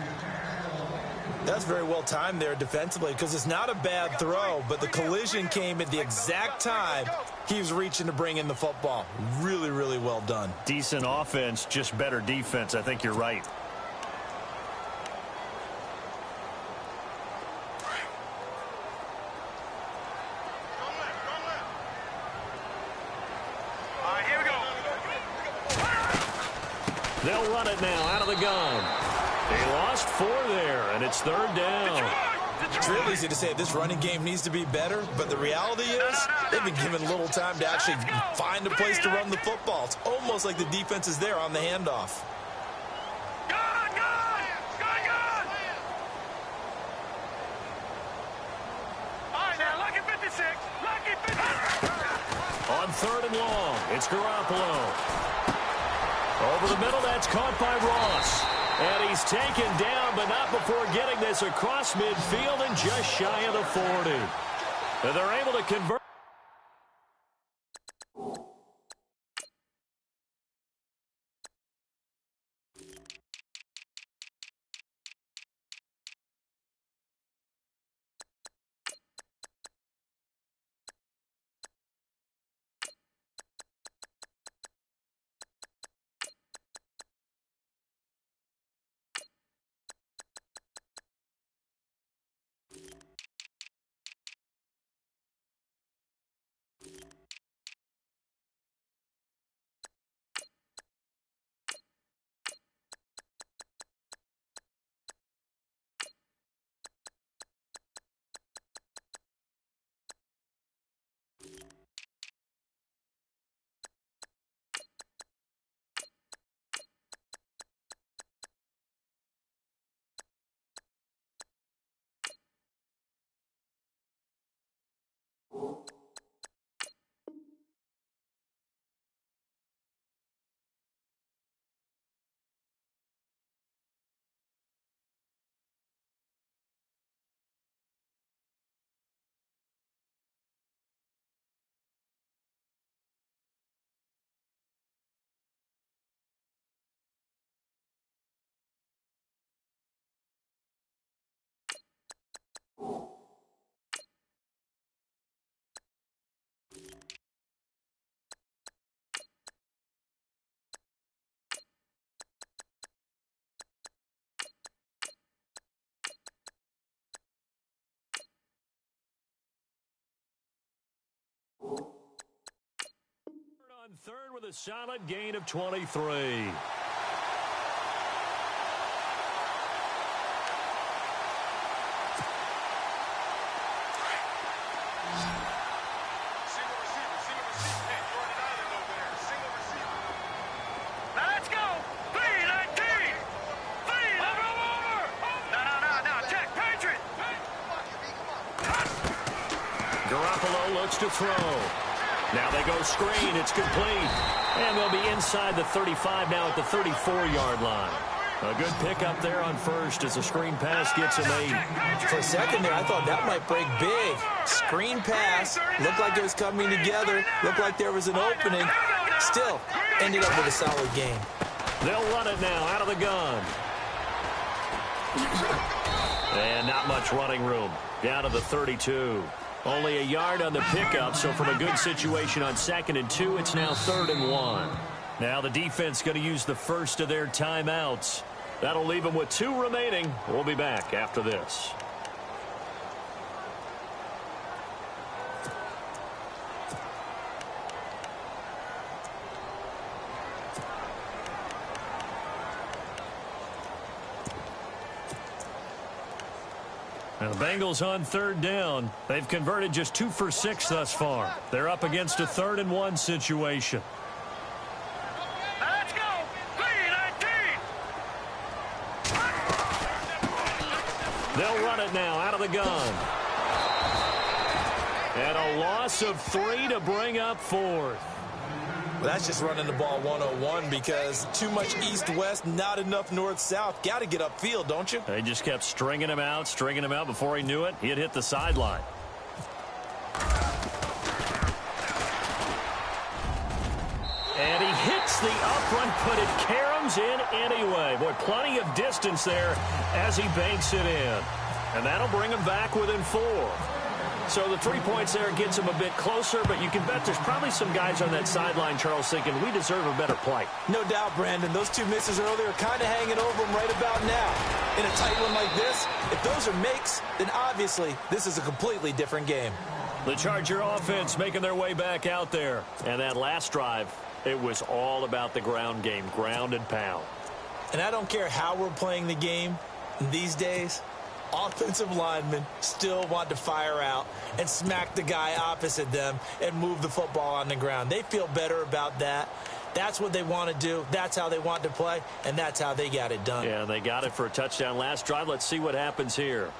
That's very well timed there defensively because it's not a bad throw, but the collision came at the exact time he was reaching to bring in the football. Really, really well done. Decent offense, just better defense. I think you're right. They'll run it now out of the gun. They lost 4 there, and it's 3rd down. It's real easy to say this running game needs to be better, but the reality is they've been given little time to actually find a place to run the football. It's almost like the defense is there on the handoff. On 3rd and long, it's Garoppolo. Over the middle, that's caught by Ross. And he's taken down, but not before getting this across midfield and just shy of the 40. And they're able to convert. third with a solid gain of 23. To throw. Now they go screen. It's complete. And they'll be inside the 35 now at the 34-yard line. A good pickup there on first as the screen pass gets him 8. For a second there, I thought that might break big. Screen pass. Looked like it was coming together. Looked like there was an opening. Still, ended up with a solid game. They'll run it now out of the gun. And not much running room. Down to the 32. Only a yard on the pickup, so from a good situation on 2nd and 2, it's now 3rd and 1. Now the defense going to use the first of their timeouts. That'll leave them with 2 remaining. We'll be back after this. Now the Bengals on 3rd down. They've converted just 2 for 6 thus far. They're up against a 3rd and 1 situation. Let's go! 3-19! They'll run it now out of the gun. And a loss of 3 to bring up 4th. Well, that's just running the ball 101 because too much east-west, not enough north-south. Got to get upfield, don't you? They just kept stringing him out. Before he knew it, he had hit the sideline. And he hits the upright, but it caroms in anyway. Boy, plenty of distance there as he banks it in. And that'll bring him back within 4. So the 3 points there gets him a bit closer, but you can bet there's probably some guys on that sideline, Charles, thinking we deserve a better play. No doubt, Brandon. Those 2 misses earlier are kind of hanging over him right about now. In a tight one like this, if those are makes, then obviously this is a completely different game. The Charger offense making their way back out there. And that last drive, it was all about the ground game, ground and pound. And I don't care how we're playing the game these days, offensive linemen still want to fire out and smack the guy opposite them and move the football on the ground. They feel better about that. That's what they want to do. That's how they want to play, and that's how they got it done. Yeah, they got it for a touchdown last drive. Let's see what happens here.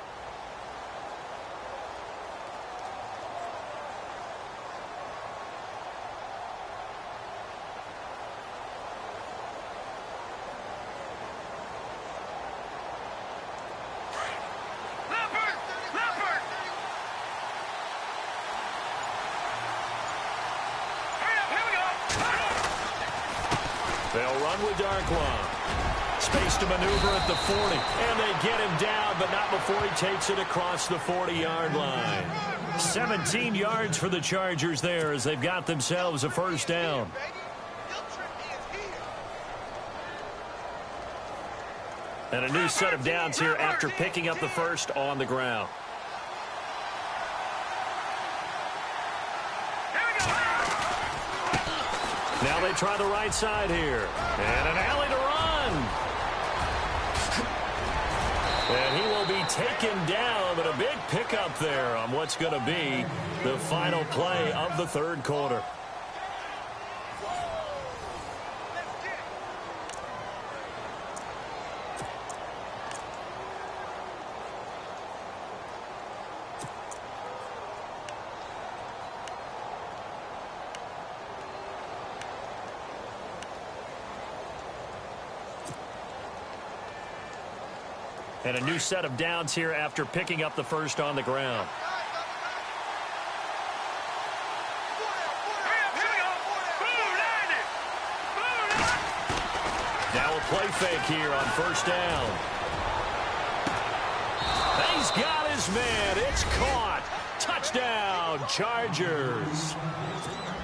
They'll run with Darkwa. Space to maneuver at the 40. And they get him down, but not before he takes it across the 40-yard line. 17 yards for the Chargers there as they've got themselves a first down. And a new set of downs here after picking up the first on the ground. Now they try the right side here. And an alley to run. And he will be taken down, but a big pickup there on what's going to be the final play of the third quarter. And a new set of downs here after picking up the first on the ground. Now a play fake here on first down. He's got his man. It's caught. Touchdown, Chargers.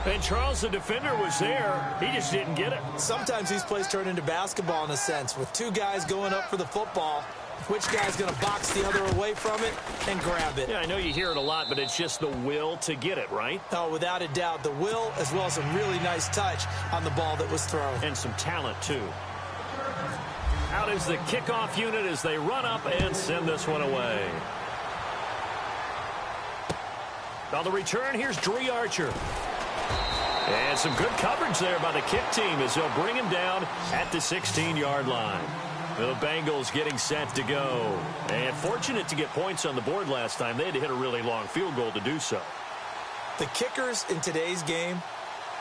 And Charles, the defender, was there. He just didn't get it. Sometimes these plays turn into basketball in a sense. With two guys going up for the football, which guy's going to box the other away from it and grab it. Yeah, I know you hear it a lot, but it's just the will to get it, right? Oh, without a doubt, the will as well as some really nice touch on the ball that was thrown. And some talent, too. Out is the kickoff unit as they run up and send this one away. On the return, here's Dree Archer. And some good coverage there by the kick team as they'll bring him down at the 16-yard line. The Bengals getting set to go. And fortunate to get points on the board last time. They had to hit a really long field goal to do so. The kickers in today's game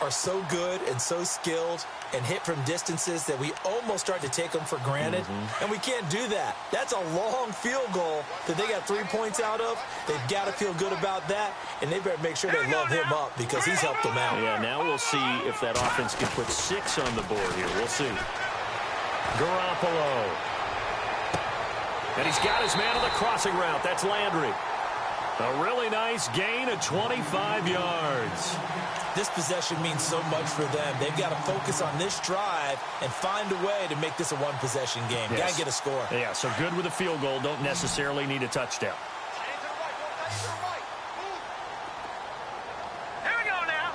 are so good and so skilled and hit from distances that we almost start to take them for granted. And we can't do that. That's a long field goal that they got 3 points out of. They've got to feel good about that, and they better make sure they love him up because he's helped them out. Yeah, now we'll see if that offense can put 6 on the board here. We'll see. Garoppolo. And he's got his man on the crossing route. That's Landry. A really nice gain of 25 yards. This possession means so much for them. They've got to focus on this drive and find a way to make this a one-possession game. Yes. Got to get a score. Yeah, so good with a field goal. Don't necessarily need a touchdown. Here we go now.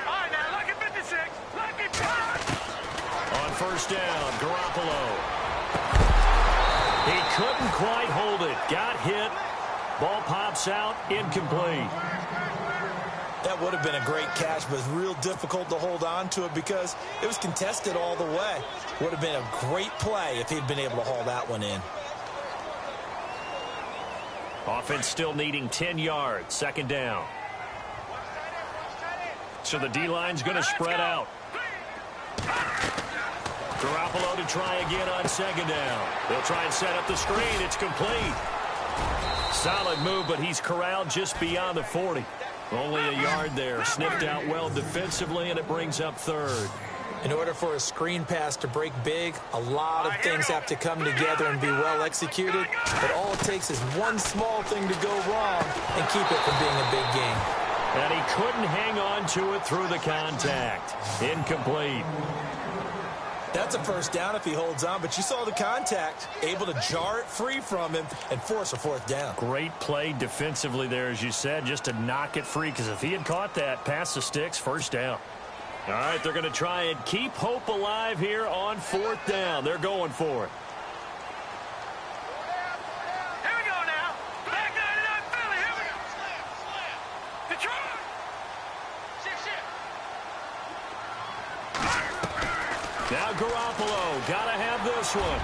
All right, now, lucky 56. Lucky 5. On first down, Garoppolo. He couldn't quite hold it. Got hit. Ball pops out. Incomplete. That would have been a great catch, but it's real difficult to hold on to it because it was contested all the way. Would have been a great play if he'd been able to haul that one in. Offense still needing 10 yards. Second down. So the D-line's going to spread out. Garoppolo to try again on second down. They'll try and set up the screen. It's complete. Solid move, but he's corralled just beyond the 40. Only a yard there. Snipped out well defensively, and it brings up third. In order for a screen pass to break big, a lot of things have to come together and be well executed. But all it takes is one small thing to go wrong and keep it from being a big game. And he couldn't hang on to it through the contact. Incomplete. That's a first down if he holds on, but you saw the contact, able to jar it free from him and force a fourth down. Great play defensively there, as you said, just to knock it free, because if he had caught that, past the sticks, first down. All right, they're going to try and keep hope alive here on fourth down. They're going for it. Here we go now. Back 99 Philly. Here we go. Detroit. Now Garoppolo, got to have this one.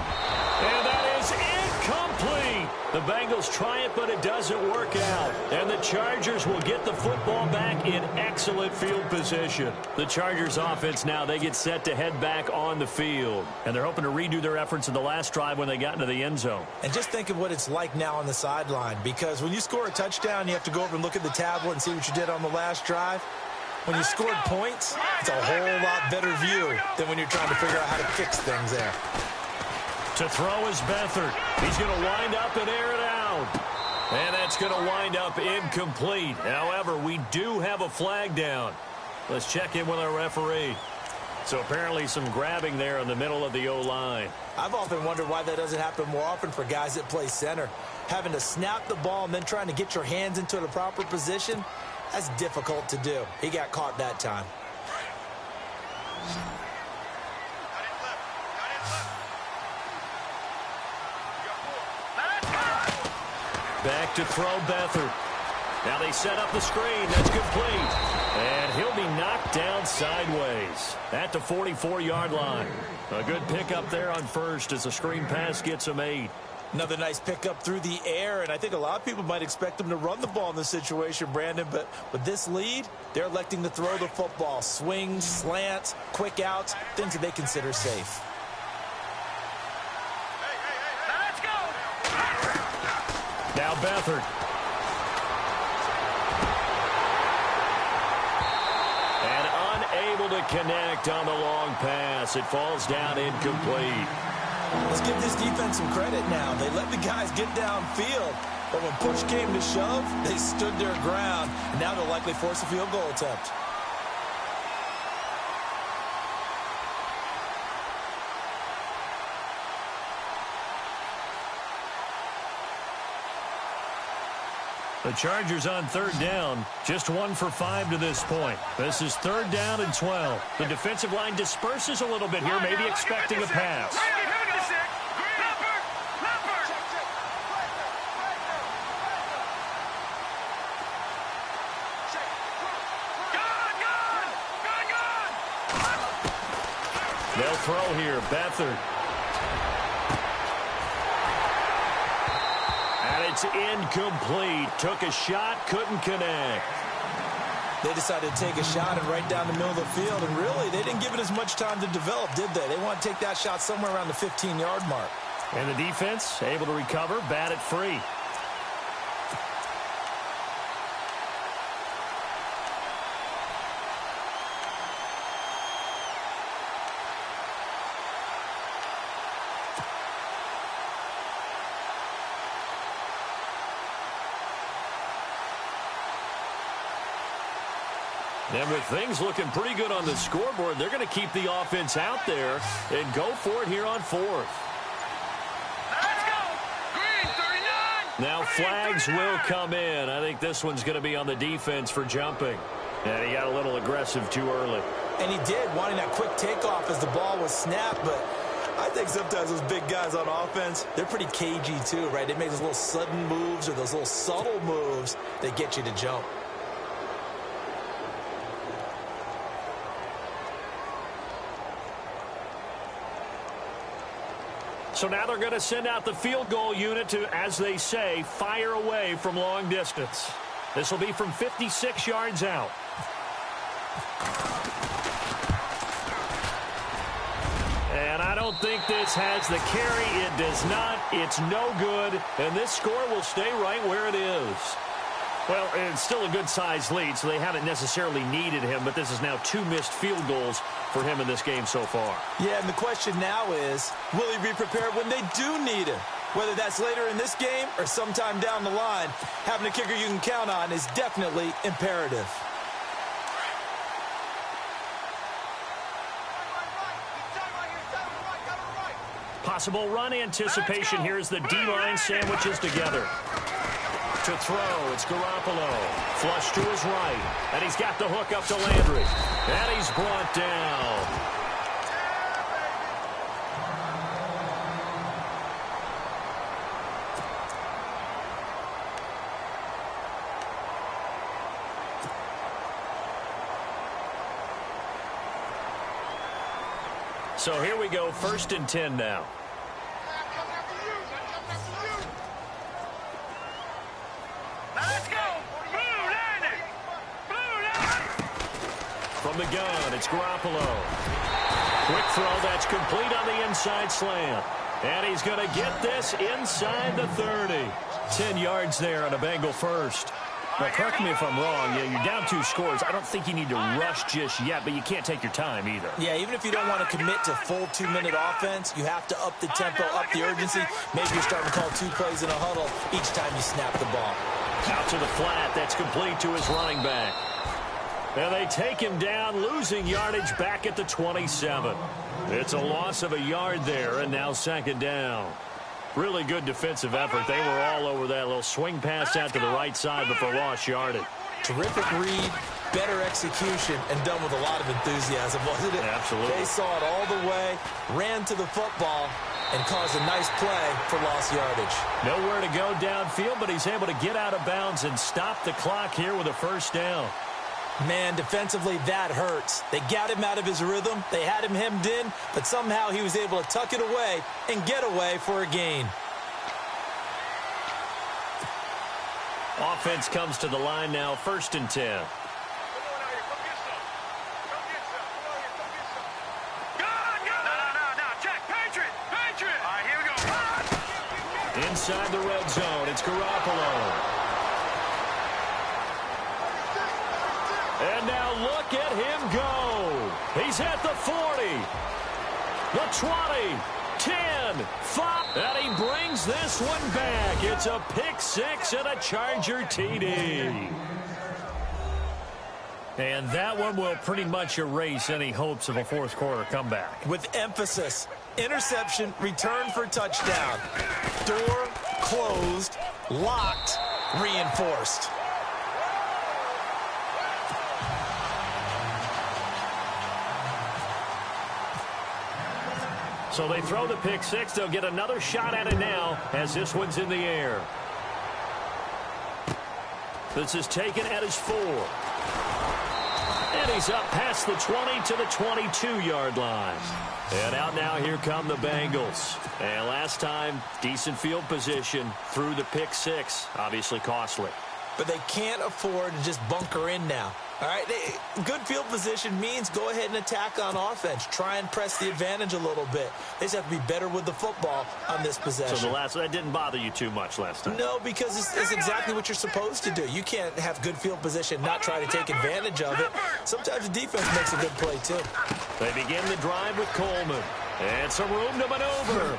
And that is incomplete. The Bengals try it, but it doesn't work out. And the Chargers will get the football back in excellent field position. The Chargers offense now, they get set to head back on the field. And they're hoping to redo their efforts in the last drive when they got into the end zone. And just think of what it's like now on the sideline, because when you score a touchdown, you have to go over and look at the tablet and see what you did on the last drive. When you scored points, it's a whole lot better view than when you're trying to figure out how to fix things there. To throw is Beathard. He's going to wind up and air it out. And that's going to wind up incomplete. However, we do have a flag down. Let's check in with our referee. So apparently some grabbing there in the middle of the O-line. I've often wondered why that doesn't happen more often for guys that play center. Having to snap the ball and then trying to get your hands into the proper position, that's difficult to do. He got caught that time. Back to throw Beathard. Now they set up the screen. That's complete. And he'll be knocked down sideways at the 44-yard line. A good pickup there on first as the screen pass gets him 8. Another nice pickup through the air, and I think a lot of people might expect him to run the ball in this situation, Brandon, but with this lead, they're electing to throw the football. Swings, slants, quick outs, things that they consider safe. Let's go. Now Beathard. And unable to connect on the long pass. It falls down incomplete. Let's give this defense some credit now. They let the guys get downfield, but when push came to shove, they stood their ground, and now they'll likely force a field goal attempt. The Chargers on third down, just 1 for 5 to this point. This is third down and 12. The defensive line disperses a little bit here, maybe expecting a pass. They'll throw here, Beathard. And it's incomplete. Took a shot, couldn't connect. They decided to take a shot and right down the middle of the field, and really, they didn't give it as much time to develop, did they? They want to take that shot somewhere around the 15-yard mark. And the defense able to recover, bat it free. And with things looking pretty good on the scoreboard, they're going to keep the offense out there and go for it here on fourth. Let's go! Green 39! Now flags will come in. I think this one's going to be on the defense for jumping. And he got a little aggressive too early. And he did, wanting that quick takeoff as the ball was snapped, but I think sometimes those big guys on offense, they're pretty cagey too, right? They make those little sudden moves or those little subtle moves that get you to jump. So now they're going to send out the field goal unit to, as they say, fire away from long distance. This will be from 56 yards out. And I don't think this has the carry. It does not. It's no good. And this score will stay right where it is. Well, it's still a good-sized lead, so they haven't necessarily needed him, but this is now 2 missed field goals for him in this game so far. Yeah, and the question now is, will he be prepared when they do need him? Whether that's later in this game or sometime down the line, having a kicker you can count on is definitely imperative. Possible run anticipation here as the D-line sandwiches together. To throw, it's Garoppolo. Flush to his right. And he's got the hook up to Landry. And he's brought down. So here we go, 1st and 10 now. From the gun, it's Garoppolo. Quick throw, that's complete on the inside slant. And he's going to get this inside the 30. 10 yards there on a Bengal first. Now, correct me if I'm wrong. Yeah, you're down 2 scores. I don't think you need to rush just yet, but you can't take your time either. Yeah, even if you don't want to commit to full 2-minute offense, you have to up the tempo, up the urgency. Maybe you're starting to call 2 plays in a huddle each time you snap the ball. Out to the flat. That's complete to his running back. And they take him down, losing yardage back at the 27. It's a loss of a yard there, and now 2nd down. Really good defensive effort. They were all over that little swing pass out to the right side before lost yardage. Terrific read, better execution, and done with a lot of enthusiasm, wasn't it? Absolutely. They saw it all the way, ran to the football, and caused a nice play for lost yardage. Nowhere to go downfield, but he's able to get out of bounds and stop the clock here with a 1st down. Man, defensively, that hurts. They got him out of his rhythm. They had him hemmed in, but somehow he was able to tuck it away and get away for a gain. Offense comes to the line now, 1st and 10. Inside the red zone, it's Garoppolo. And now look at him go. He's at the 40, the 20, 10, 5. And he brings this one back. It's a pick 6 and a Charger TD. And that one will pretty much erase any hopes of a 4th quarter comeback. With emphasis, interception, return for touchdown. Door closed, locked, reinforced. So they throw the pick six. They'll get another shot at it now as this one's in the air. This is taken at his 4. And he's up past the 20 to the 22-yard line. And out now, here come the Bengals. And last time, decent field position through the pick six. Obviously costly. But they can't afford to just bunker in now. All right, good field position means go ahead and attack on offense. Try and press the advantage a little bit. They just have to be better with the football on this possession. So that didn't bother you too much last time? No, because it's exactly what you're supposed to do. You can't have good field position, not try to take advantage of it. Sometimes the defense makes a good play, too. They begin the drive with Coleman. And some room to maneuver.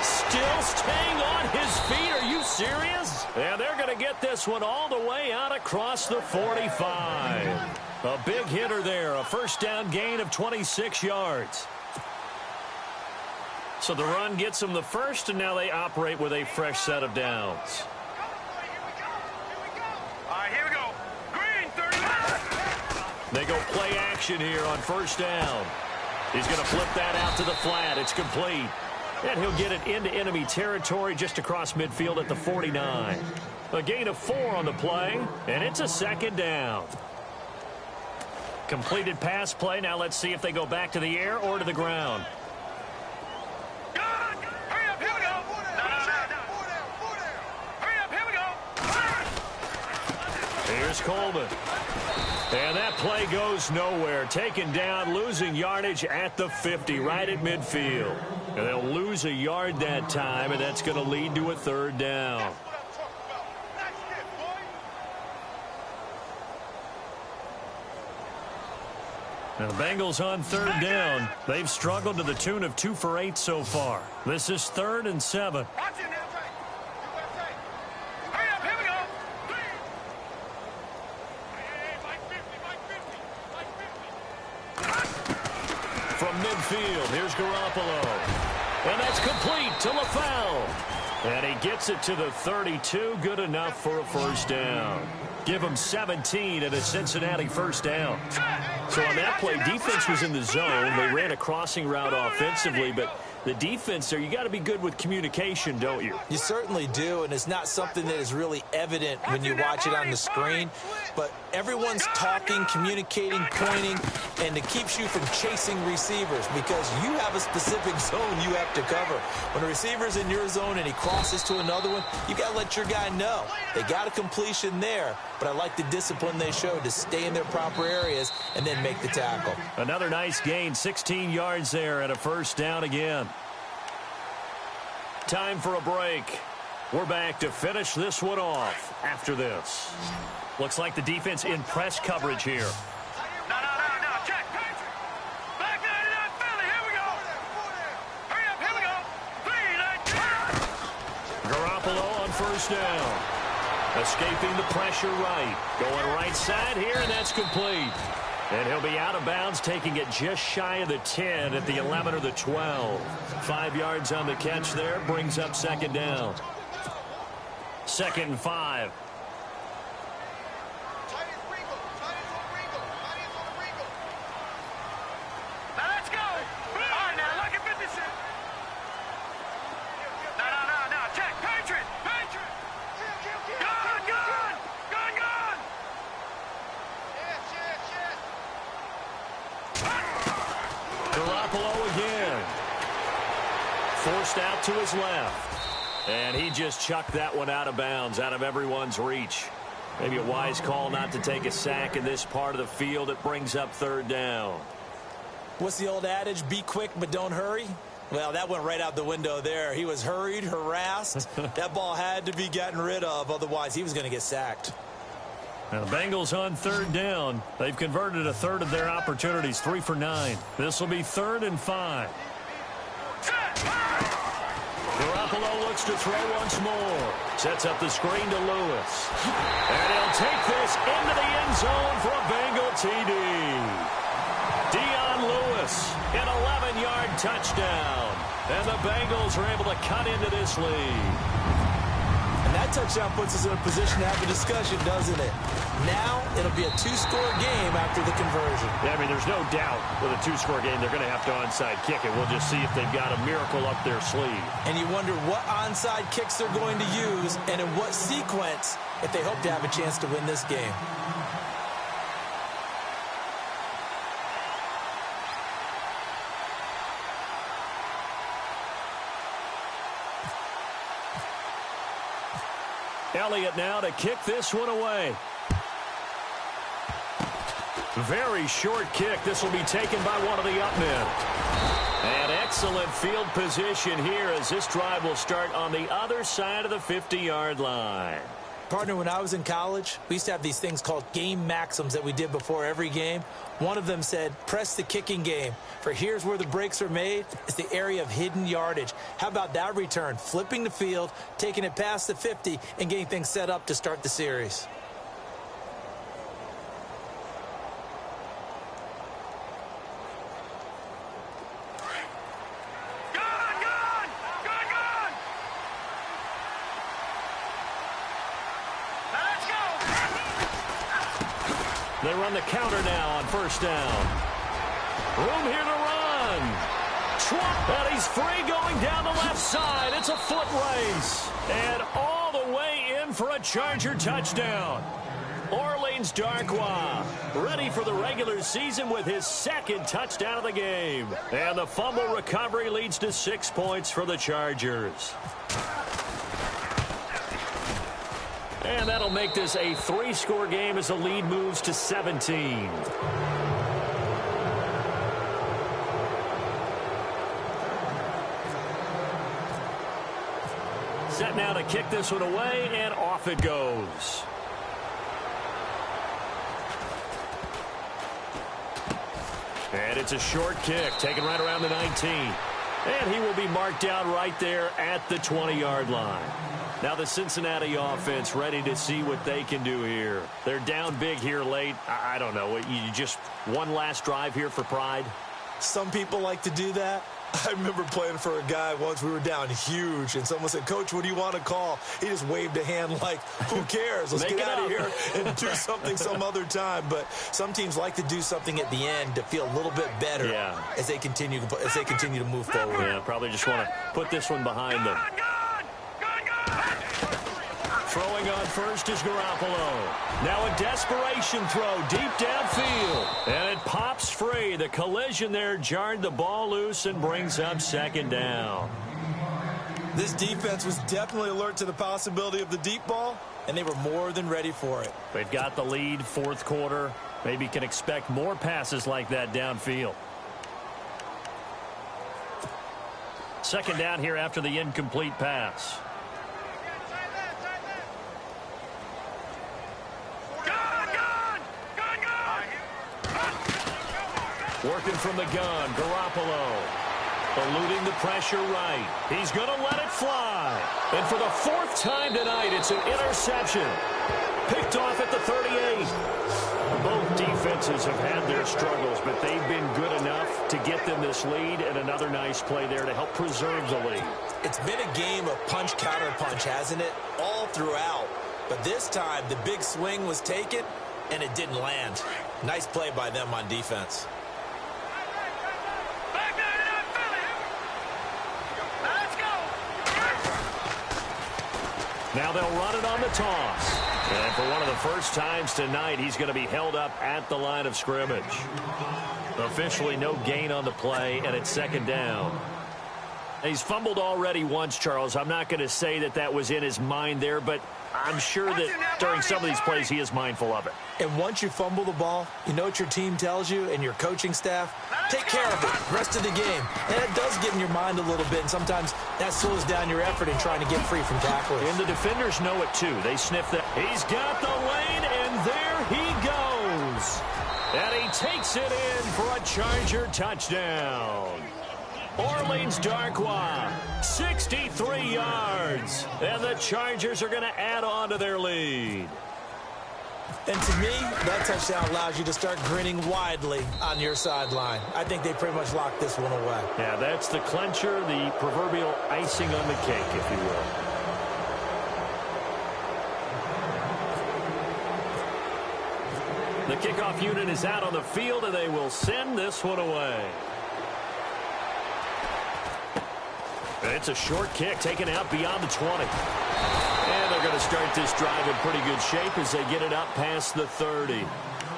Still staying on his feet. Are you serious? And they're going to get this one all the way out across the 45. A big hitter there. A first down gain of 26 yards. So the run gets them the first, and now they operate with a fresh set of downs. All right, here we go. Green, 39. They go play action here on first down. He's going to flip that out to the flat. It's complete. And he'll get it into enemy territory just across midfield at the 49. A gain of 4 on the play, and it's a second down. Completed pass play. Now let's see if they go back to the air or to the ground. Good. Hurry up, here we go. Hurry up, here we go. Here's Coleman. And that play goes nowhere. Taken down, losing yardage at the 50, right at midfield. And they'll lose a yard that time, and that's going to lead to a third down. Now the Bengals on third down. They've struggled to the tune of 2 for 8 so far. This is 3rd and 7. Watch it now. Hurry up, here we go. From midfield, here's Garoppolo. And that's complete to LaFell. And he gets it to the 32. Good enough for a first down. Give him 17 and a Cincinnati first down. So on that play, defense was in the zone. They ran a crossing route offensively, but the defense there, you got to be good with communication, don't you? You certainly do, and it's not something that is really evident when you watch it on the screen. But everyone's talking, communicating, pointing, and it keeps you from chasing receivers because you have a specific zone you have to cover. When a receiver's in your zone and he crosses to another one, you got to let your guy know. They got a completion there, but I like the discipline they showed to stay in their proper areas and then make the tackle. Another nice gain, 16 yards there and a first down again. Time for a break. We're back to finish this one off after this. Looks like the defense in press coverage here. No. Check. Back 99 Philly. Here we go. Hurry up. Here we go. 3, 9, Garoppolo on first down. Escaping the pressure right. Going right side here, and that's complete. And he'll be out of bounds, taking it just shy of the 10 at the 11 or the 12. 5 yards on the catch there, brings up second down. 2nd and 5. Now let's go. All right, now look at 56. No. Check. Patriot. Gun. Garoppolo again. Forced out to his left. And he just chucked that one out of bounds, out of everyone's reach. Maybe a wise call not to take a sack in this part of the field. It brings up third down. What's the old adage? Be quick, but don't hurry. Well, that went right out the window there. He was hurried, harassed. That ball had to be gotten rid of. Otherwise, he was going to get sacked. Now the Bengals on third down. They've converted a third of their opportunities, 3 for 9. This will be 3rd and 5. Garoppolo looks to throw once more. Sets up the screen to Lewis. And he'll take this into the end zone for a Bengal TD. Dion Lewis, an 11-yard touchdown. And the Bengals are able to cut into this lead. And that That touchdown puts us in a position to have a discussion, doesn't it? Now it'll be a two-score game after the conversion. Yeah, I mean, there's no doubt with a two-score game they're going to have to onside kick it. We'll just see if they've got a miracle up their sleeve. And you wonder what onside kicks they're going to use and in what sequence if they hope to have a chance to win this game. Elliott now to kick this one away. Very short kick. This will be taken by one of the up men. An excellent field position here as this drive will start on the other side of the 50-yard line. Partner, when I was in college, we used to have these things called game maxims that we did before every game. One of them said, press the kicking game. For here's where the breaks are made. It's the area of hidden yardage. How about that return? Flipping the field, taking it past the 50, and getting things set up to start the series. They run the counter now on first down. Room here to run. Trump, and he's free going down the left side. It's a foot race. And all the way in for a Charger touchdown. Orleans Darkwa ready for the regular season with his second touchdown of the game. And the fumble recovery leads to 6 points for the Chargers. And that'll make this a 3-score game as the lead moves to 17. Set now to kick this one away, and off it goes. And it's a short kick, taken right around the 19. And he will be marked down right there at the 20-yard line. Now the Cincinnati offense ready to see what they can do here. They're down big here late. I don't know. You just one last drive here for pride? Some people like to do that. I remember playing for a guy once. We were down huge, and someone said, Coach, what do you want to call? He just waved a hand like, who cares? Let's get out of here and do something some other time. But some teams like to do something at the end to feel a little bit better as they continue to move forward. Yeah, probably just want to put this one behind them. Throwing on first is Garoppolo. Now a desperation throw deep downfield. And it pops free. The collision there jarred the ball loose and brings up second down. This defense was definitely alert to the possibility of the deep ball, and they were more than ready for it. They've got the lead, fourth quarter. Maybe can expect more passes like that downfield. Second down here after the incomplete pass. Working from the gun, Garoppolo. Eluding the pressure right. He's going to let it fly. And for the fourth time tonight, it's an interception. Picked off at the 38. Both defenses have had their struggles, but they've been good enough to get them this lead, and another nice play there to help preserve the lead. It's been a game of punch-counter-punch, hasn't it? All throughout. But this time, the big swing was taken, and it didn't land. Nice play by them on defense. Now they'll run it on the toss. And for one of the first times tonight, he's going to be held up at the line of scrimmage. Officially no gain on the play, and it's second down. He's fumbled already once, Charles. I'm not going to say that that was in his mind there, but I'm sure that during some of these plays he is mindful of it. And once you fumble the ball, you know what your team tells you and your coaching staff? Take care of it rest of the game. And it does get in your mind a little bit, and sometimes that slows down your effort in trying to get free from tacklers. And the defenders know it, too. They sniff that. He's got the lane, and there he goes. And he takes it in for a Charger touchdown. Orleans Darkwa, 63 yards. And the Chargers are going to add on to their lead. And to me, that touchdown allows you to start grinning widely on your sideline. I think they pretty much locked this one away. Yeah, that's the clincher, the proverbial icing on the cake, if you will. The kickoff unit is out on the field, and they will send this one away. It's a short kick taken out beyond the 20. And they're going to start this drive in pretty good shape as they get it up past the 30.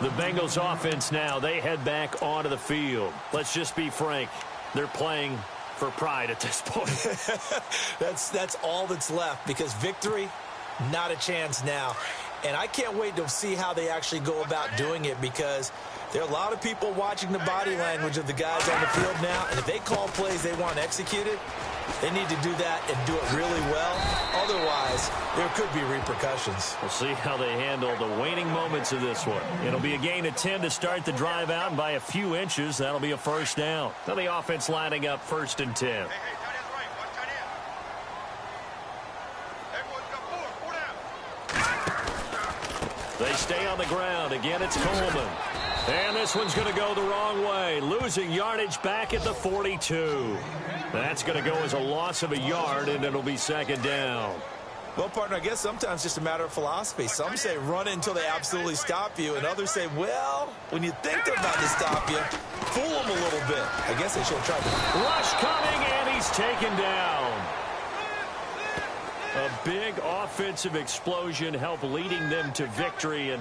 The Bengals offense now, they head back onto the field. Let's just be frank. They're playing for pride at this point. That's all that's left, because victory, not a chance now. And I can't wait to see how they actually go about doing it, because there are a lot of people watching the body language of the guys on the field now, and if they call plays they want executed, they need to do that and do it really well. Otherwise, there could be repercussions. We'll see how they handle the waning moments of this one. It'll be a gain of 10 to start the drive out, and by a few inches, that'll be a first down. Now the offense lining up 1st and 10. They stay on the ground. Again, it's Coleman. And this one's going to go the wrong way. Losing yardage back at the 42. That's going to go as a loss of a yard, and it'll be 2nd down. Well, partner, I guess sometimes it's just a matter of philosophy. Some say run until they absolutely stop you, and others say, well, when you think they're about to stop you, fool them a little bit. I guess they should have tried to. Rush coming, and he's taken down. A big offensive explosion helped leading them to victory, and